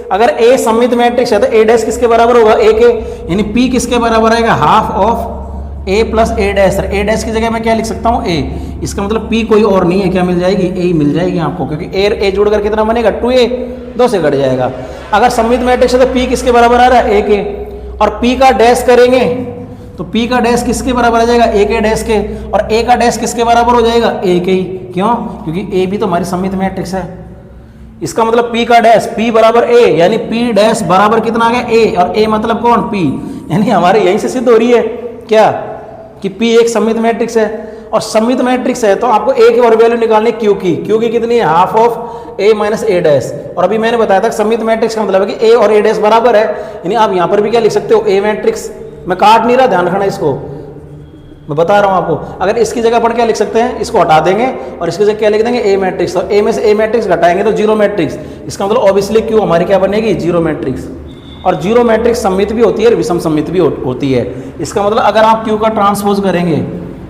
अगर a सममित मैट्रिक्स है तो a डैश किसके बराबर होगा, a के, यानी p किसके बराबर आएगा, half of a plus a dash. a dash की जगह मैं क्या लिख सकता हूँ, a, इसका मतलब p कोई और नहीं है, क्या मिल जाएगी, a ही मिल जाएगी आपको, क्योंकि a जोड़कर कितना बनेगा 2a, 2 से कट जाएगा। अगर सममित मैट्रिक्स है तो p किसके बराबर आ रहा है, a के, और p का डैश करेंगे तो p का डैश किसके बराबर आ जाएगा, a के डैश के, और a का डैश किसके बराबर हो जाएगा, a के ही, क्यों, क्योंकि a भी तो हमारी सममित मैट्रिक्स है। इसका मतलब p का डैश, p बराबर a, यानी p डैश बराबर कितना आ गया a, और a मतलब कौन, p, यानी हमारे यहीं से सिद्ध हो रही है क्या कि p एक सममित मैट्रिक्स है, और सममित मैट्रिक्स है तो आपको a की और वैल्यू निकालनी q की कितनी है, half of a minus a dash. और अभी मैंने बताया था सममित मैट्रिक्स का मतलब है कि a और a डैश बराबर है, यानी आप यहाँ पर भी क्या लिख सकते हो, a मैट्रिक्स, मैं काट नहीं रहा, ध्यान रखना इसको, मैं बता रहा हूँ आपको। अगर इसकी जगह पर क्या लिख सकते हैं, इसको हटा देंगे और इसकी जगह क्या लिख देंगे, ए मैट्रिक्स, और ए में से ए मैट्रिक्स घटाएंगे तो जीरो मैट्रिक्स, इसका मतलब ऑब्वियसली क्यू हमारी क्या बनेगी, जीरो मैट्रिक्स। और जीरो मैट्रिक्स सममित भी होती है और विषम सममित भी होती है। इसका मतलब अगर आप क्यू का ट्रांसपोज करेंगे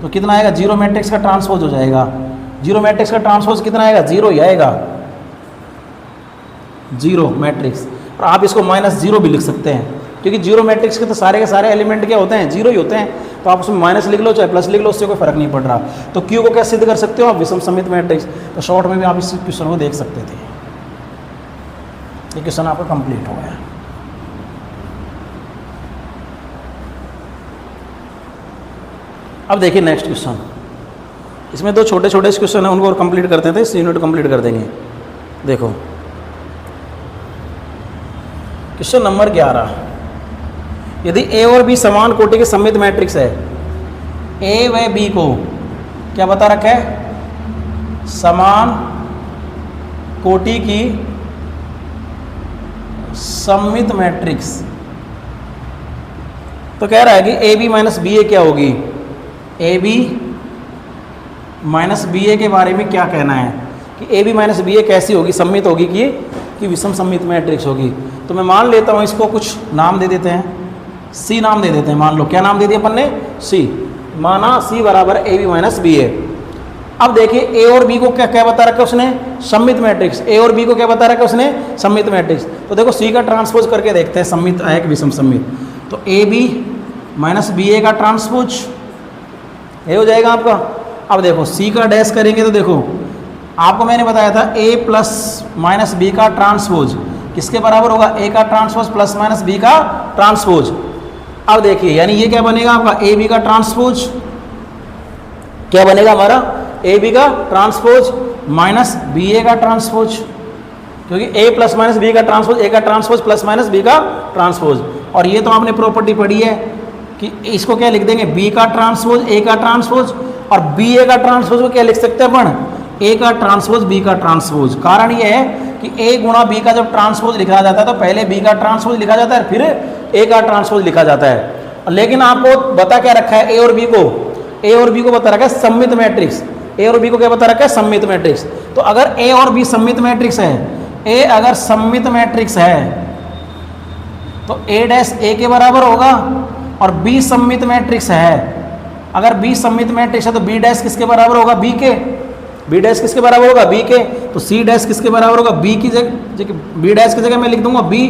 तो कितना आएगा, जीरो मैट्रिक्स का ट्रांसपोज हो जाएगा। जीरो मैट्रिक्स का ट्रांसपोज कितना आएगा, जीरो ही आएगा, जीरो मैट्रिक्स। और आप इसको -0 भी लिख सकते हैं, क्योंकि जीरो मैट्रिक्स के तो सारे के सारे एलिमेंट क्या होते हैं, जीरो ही होते हैं, तो आप उसमें माइनस लिख लो चाहे प्लस लिख लो, उससे कोई फर्क नहीं पड़ रहा। तो क्यू को क्या सिद्ध कर सकते हो आप, विषम सममित मैट्रिक्स। तो शॉर्ट में भी आप इस क्वेश्चन को देख सकते थे। ये क्वेश्चन आपका कंप्लीट हो गया। अब देखिए नेक्स्ट क्वेश्चन, इसमें दो छोटे छोटे क्वेश्चन है, उनको और कंप्लीट करते थे, इस यूनिट कंप्लीट कर देंगे। देखो क्वेश्चन नंबर 11, यदि ए और बी समान कोटि के सममित मैट्रिक्स है, ए व बी को क्या बता रखा है, समान कोटि की सममित मैट्रिक्स, तो कह रहा है कि ए बी माइनस बी ए क्या होगी, ए बी माइनस बी ए के बारे में क्या कहना है कि ए बी माइनस बी ए कैसी होगी, सममित होगी कि विषम सममित मैट्रिक्स होगी। तो मैं मान लेता हूँ इसको कुछ नाम दे देते हैं, सी नाम दे देते हैं, मान लो क्या नाम दे दिया अपन ने, सी, माना सी बराबर ए बी माइनस बी ए। अब देखिए ए और बी को क्या क्या बता रखा है उसने, सममित मैट्रिक्स, ए और बी को क्या बता रखा है उसने, सममित मैट्रिक्स। तो देखो सी का ट्रांसपोज करके देखते हैं, सममित है कि विषम सममित। तो ए बी माइनस बी ए का ट्रांसपोज ये हो जाएगा आपका। अब देखो सी का डैश करेंगे तो देखो आपको मैंने बताया था ए प्लस माइनस बी का ट्रांसपोज किसके बराबर होगा, ए का ट्रांसपोज प्लस माइनस बी का ट्रांसपोज। अब देखिए यानी ये क्या बनेगा आपका, ए बी का ट्रांसपोज क्या बनेगा हमारा, ए बी का ट्रांसपोज माइनस बी ए का ट्रांसपोज, क्योंकि ए प्लस माइनस बी का ट्रांसपोज, ए का ट्रांसपोज प्लस माइनस बी का ट्रांसपोज। और ये तो आपने प्रॉपर्टी पढ़ी है कि इसको क्या लिख देंगे, बी का ट्रांसपोज ए का ट्रांसपोज, और बी ए का ट्रांसपोज को क्या लिख सकते हैं अपन, ए का ट्रांसपोज बी का ट्रांसपोज। कारण ये है कि ए गुणा बी का जब ट्रांसपोज लिखा जाता है तो पहले बी का ट्रांसपोज लिखा जाता है फिर ए का ट्रांसपोज लिखा जाता है। लेकिन आपको बता क्या रखा है, ए और बी को बता रखा है सममित मैट्रिक्स, ए और बी को क्या बता रखा है, सममित मैट्रिक्स। तो अगर ए और बी सममित मैट्रिक्स है, ए अगर सममित मैट्रिक्स है तो ए डैश ए के बराबर होगा, और बी सममित मैट्रिक्स है, अगर बी सममित मैट्रिक्स है तो बी डैश किसके बराबर होगा, बी के, बी डैश किसके बराबर होगा, बी के। तो सी डैश किसके बराबर होगा, बी की जगह, बी डैश की जगह मैं लिख दूंगा बी,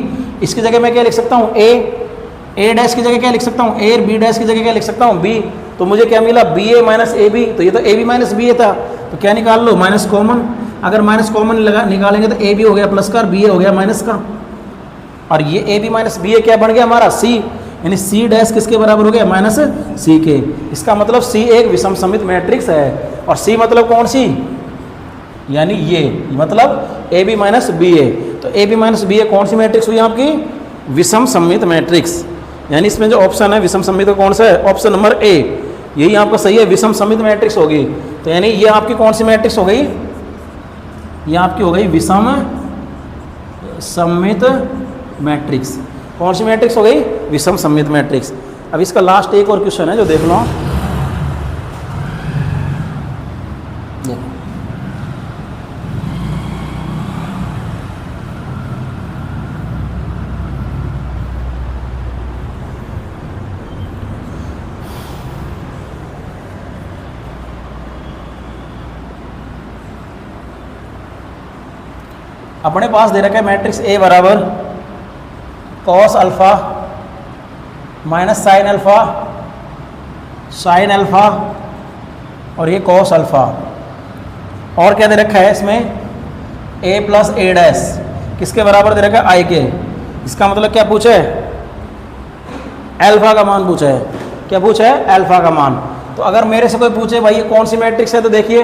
इसकी जगह मैं क्या लिख सकता हूँ, ए डैश की जगह क्या लिख सकता हूँ, ए, बी डैश की जगह क्या लिख सकता हूँ, बी। तो मुझे क्या मिला, B A minus A B, तो ये तो A B minus B A था, तो क्या निकाल लो, माइनस कॉमन। अगर माइनस कॉमन निकालेंगे तो ए बी हो गया प्लस का, और बी ए हो गया माइनस का, और ये ए बी माइनस बी ए क्या बन गया हमारा, सी, यानी सी डैश किसके बराबर हो गया, माइनस सी के। इसका मतलब सी एक विषम सममित मैट्रिक्स है, और सी मतलब कौन सी, यानी ये मतलब ए बी माइनस बी ए। तो ए बी माइनस बी ए कौन सी मैट्रिक्स हुई आपकी, विषम सममित मैट्रिक्स। यानी इसमें जो ऑप्शन है विषम सममित का कौन सा है, ऑप्शन नंबर ए, यही आपका सही है, विषम सममित मैट्रिक्स होगी। तो यानी ये आपकी कौन सी मैट्रिक्स हो गई, ये आपकी हो गई विषम सममित मैट्रिक्स। कौन सी मैट्रिक्स हो गई, विषम सममित मैट्रिक्स। अब इसका लास्ट एक और क्वेश्चन है जो देख लो। देखो अपने पास दे रखा है मैट्रिक्स ए बराबर cos alpha minus sine alpha, sine alpha और ये कॉस अल्फा। और क्या दे रखा है इसमें ए प्लस ए डैश किसके बराबर दे रखा है आई के। इसका मतलब क्या पूछा है, अल्फा का मान पूछा है। क्या पूछा है, अल्फा का मान। तो अगर मेरे से कोई पूछे भाई ये कौन सी मैट्रिक्स है, तो देखिए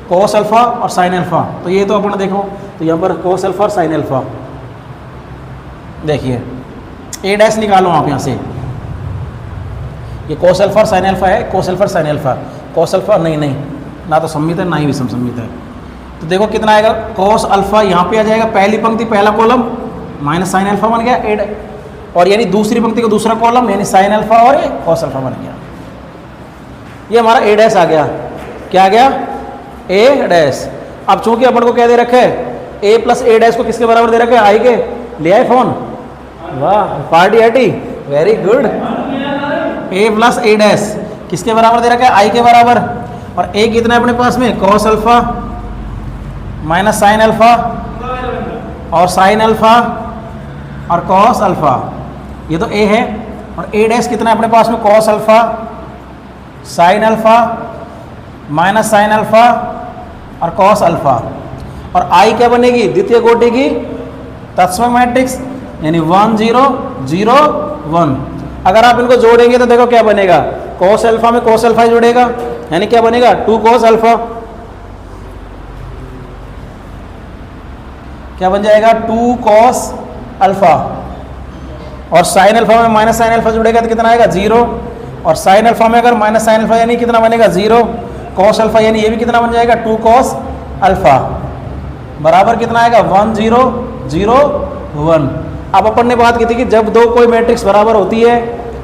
कॉस अल्फा और साइन अल्फा। तो ये तो अपन देखो, तो यहाँ पर कॉस अल्फा और साइन अल्फा, देखिए ए डैश निकालो आप यहाँ से, ये कॉस अल्फा और साइन अल्फा है, कॉस अल्फा और साइन अल्फा, कॉस अल्फा नहीं ना तो सम्मित है ना ही विषम सम्मित है। तो देखो कितना आएगा, कॉस अल्फा यहाँ पे आ जाएगा पहली पंक्ति पहला कॉलम माइनस साइन अल्फा बन गया ए, और यानी दूसरी पंक्ति का दूसरा कॉलम यानी साइन अल्फा और ये कॉस अल्फा बन गया। ये हमारा ए डैश आ गया। क्या आ गया, ए डैश। अब चूंकि अपन को क्या दे रखा है, ए प्लस ए डैश को किसके बराबर दे रखा है, आई के। ले आए फोन, वाह party arty, very good. A plus A dash किसके बराबर दे रखा है, आई के बराबर। और ए कितना है अपने पास में, cos alpha minus sine alpha और साइन अल्फा और कॉस अल्फा, ये तो ए है। और ए डैश कितना है अपने पास में, cos alpha sine alpha minus sine alpha और कॉस अल्फा। और आई क्या बनेगी, द्वितीय कोटि की तत्सम मैट्रिक्स यानी 1 0 0 1। अगर आप इनको जोड़ेंगे तो देखो क्या बनेगा, कॉस अल्फा में कॉस अल्फा जुड़ेगा यानी क्या बनेगा 2 कॉस अल्फा। क्या बन जाएगा 2 कॉस अल्फा। और साइन अल्फा में माइनस साइन अल्फा जुड़ेगा तो कितना आएगा 0। और साइन अल्फा में अगर माइनस साइन अल्फा यानी कितना बनेगा 0। कॉस अल्फा यानी ये भी कितना बन जाएगा 2 कॉस अल्फा बराबर कितना आएगा 1 0 0 1। अब अपन ने बात की थी कि जब दो कोई मैट्रिक्स बराबर होती है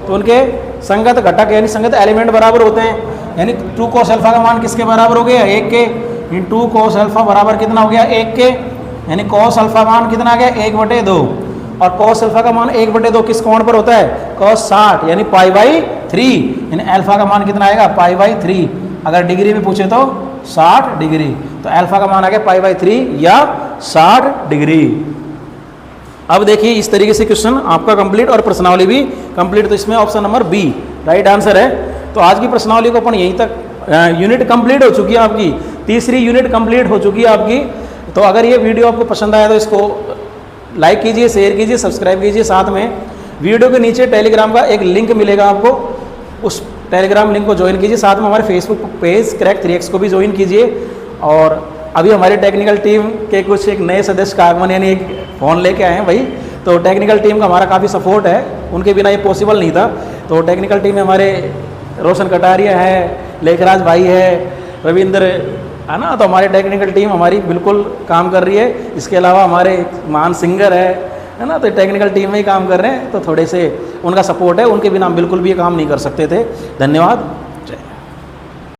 तो उनके संगत घटक यानी संगत एलिमेंट बराबर होते हैं। यानी 2 कॉस अल्फा का मान किसके बराबर हो गया, 1 के। इन 2 कॉस अल्फा बराबर कितना हो गया 1 के, यानी कॉस अल्फा मान कितना आ गया 1/2। और कॉस अल्फा का मान 1/2 किस कोण पर होता है, कॉस 60 यानी π/3। यानी अल्फा का मान कितना आएगा π/3। अगर डिग्री में पूछे तो 60 डिग्री। तो अल्फा का मान आ गया π/3 या 60 डिग्री। अब देखिए इस तरीके से क्वेश्चन आपका कंप्लीट और प्रश्नावली भी कंप्लीट। तो इसमें option number B right answer है। तो आज की प्रश्नावली को अपन यहीं तक, यूनिट कंप्लीट हो चुकी है आपकी, तीसरी यूनिट कंप्लीट हो चुकी है आपकी। तो अगर ये वीडियो आपको पसंद आया तो इसको लाइक कीजिए, शेयर कीजिए, सब्सक्राइब कीजिए। साथ में वीडियो के नीचे टेलीग्राम का एक लिंक मिलेगा आपको, उस टेलीग्राम लिंक को ज्वाइन कीजिए। साथ में हमारे फेसबुक पेज क्रैक 3x को भी ज्वाइन कीजिए। और अभी हमारी टेक्निकल टीम के कुछ एक नए सदस्य का आगमन यानी एक फ़ोन लेके आए हैं भाई। तो टेक्निकल टीम का हमारा काफ़ी सपोर्ट है, उनके बिना ये पॉसिबल नहीं था। तो टेक्निकल टीम में हमारे रोशन कटारिया है, लेखराज भाई है, रविंद्र है ना। तो हमारी टेक्निकल टीम हमारी बिल्कुल काम कर रही है। इसके अलावा हमारे महान सिंगर है ना। तो टेक्निकल टीम में ही काम कर रहे हैं। तो थोड़े से उनका सपोर्ट है, उनके बिना हम बिल्कुल भी ये काम नहीं कर सकते थे। धन्यवाद।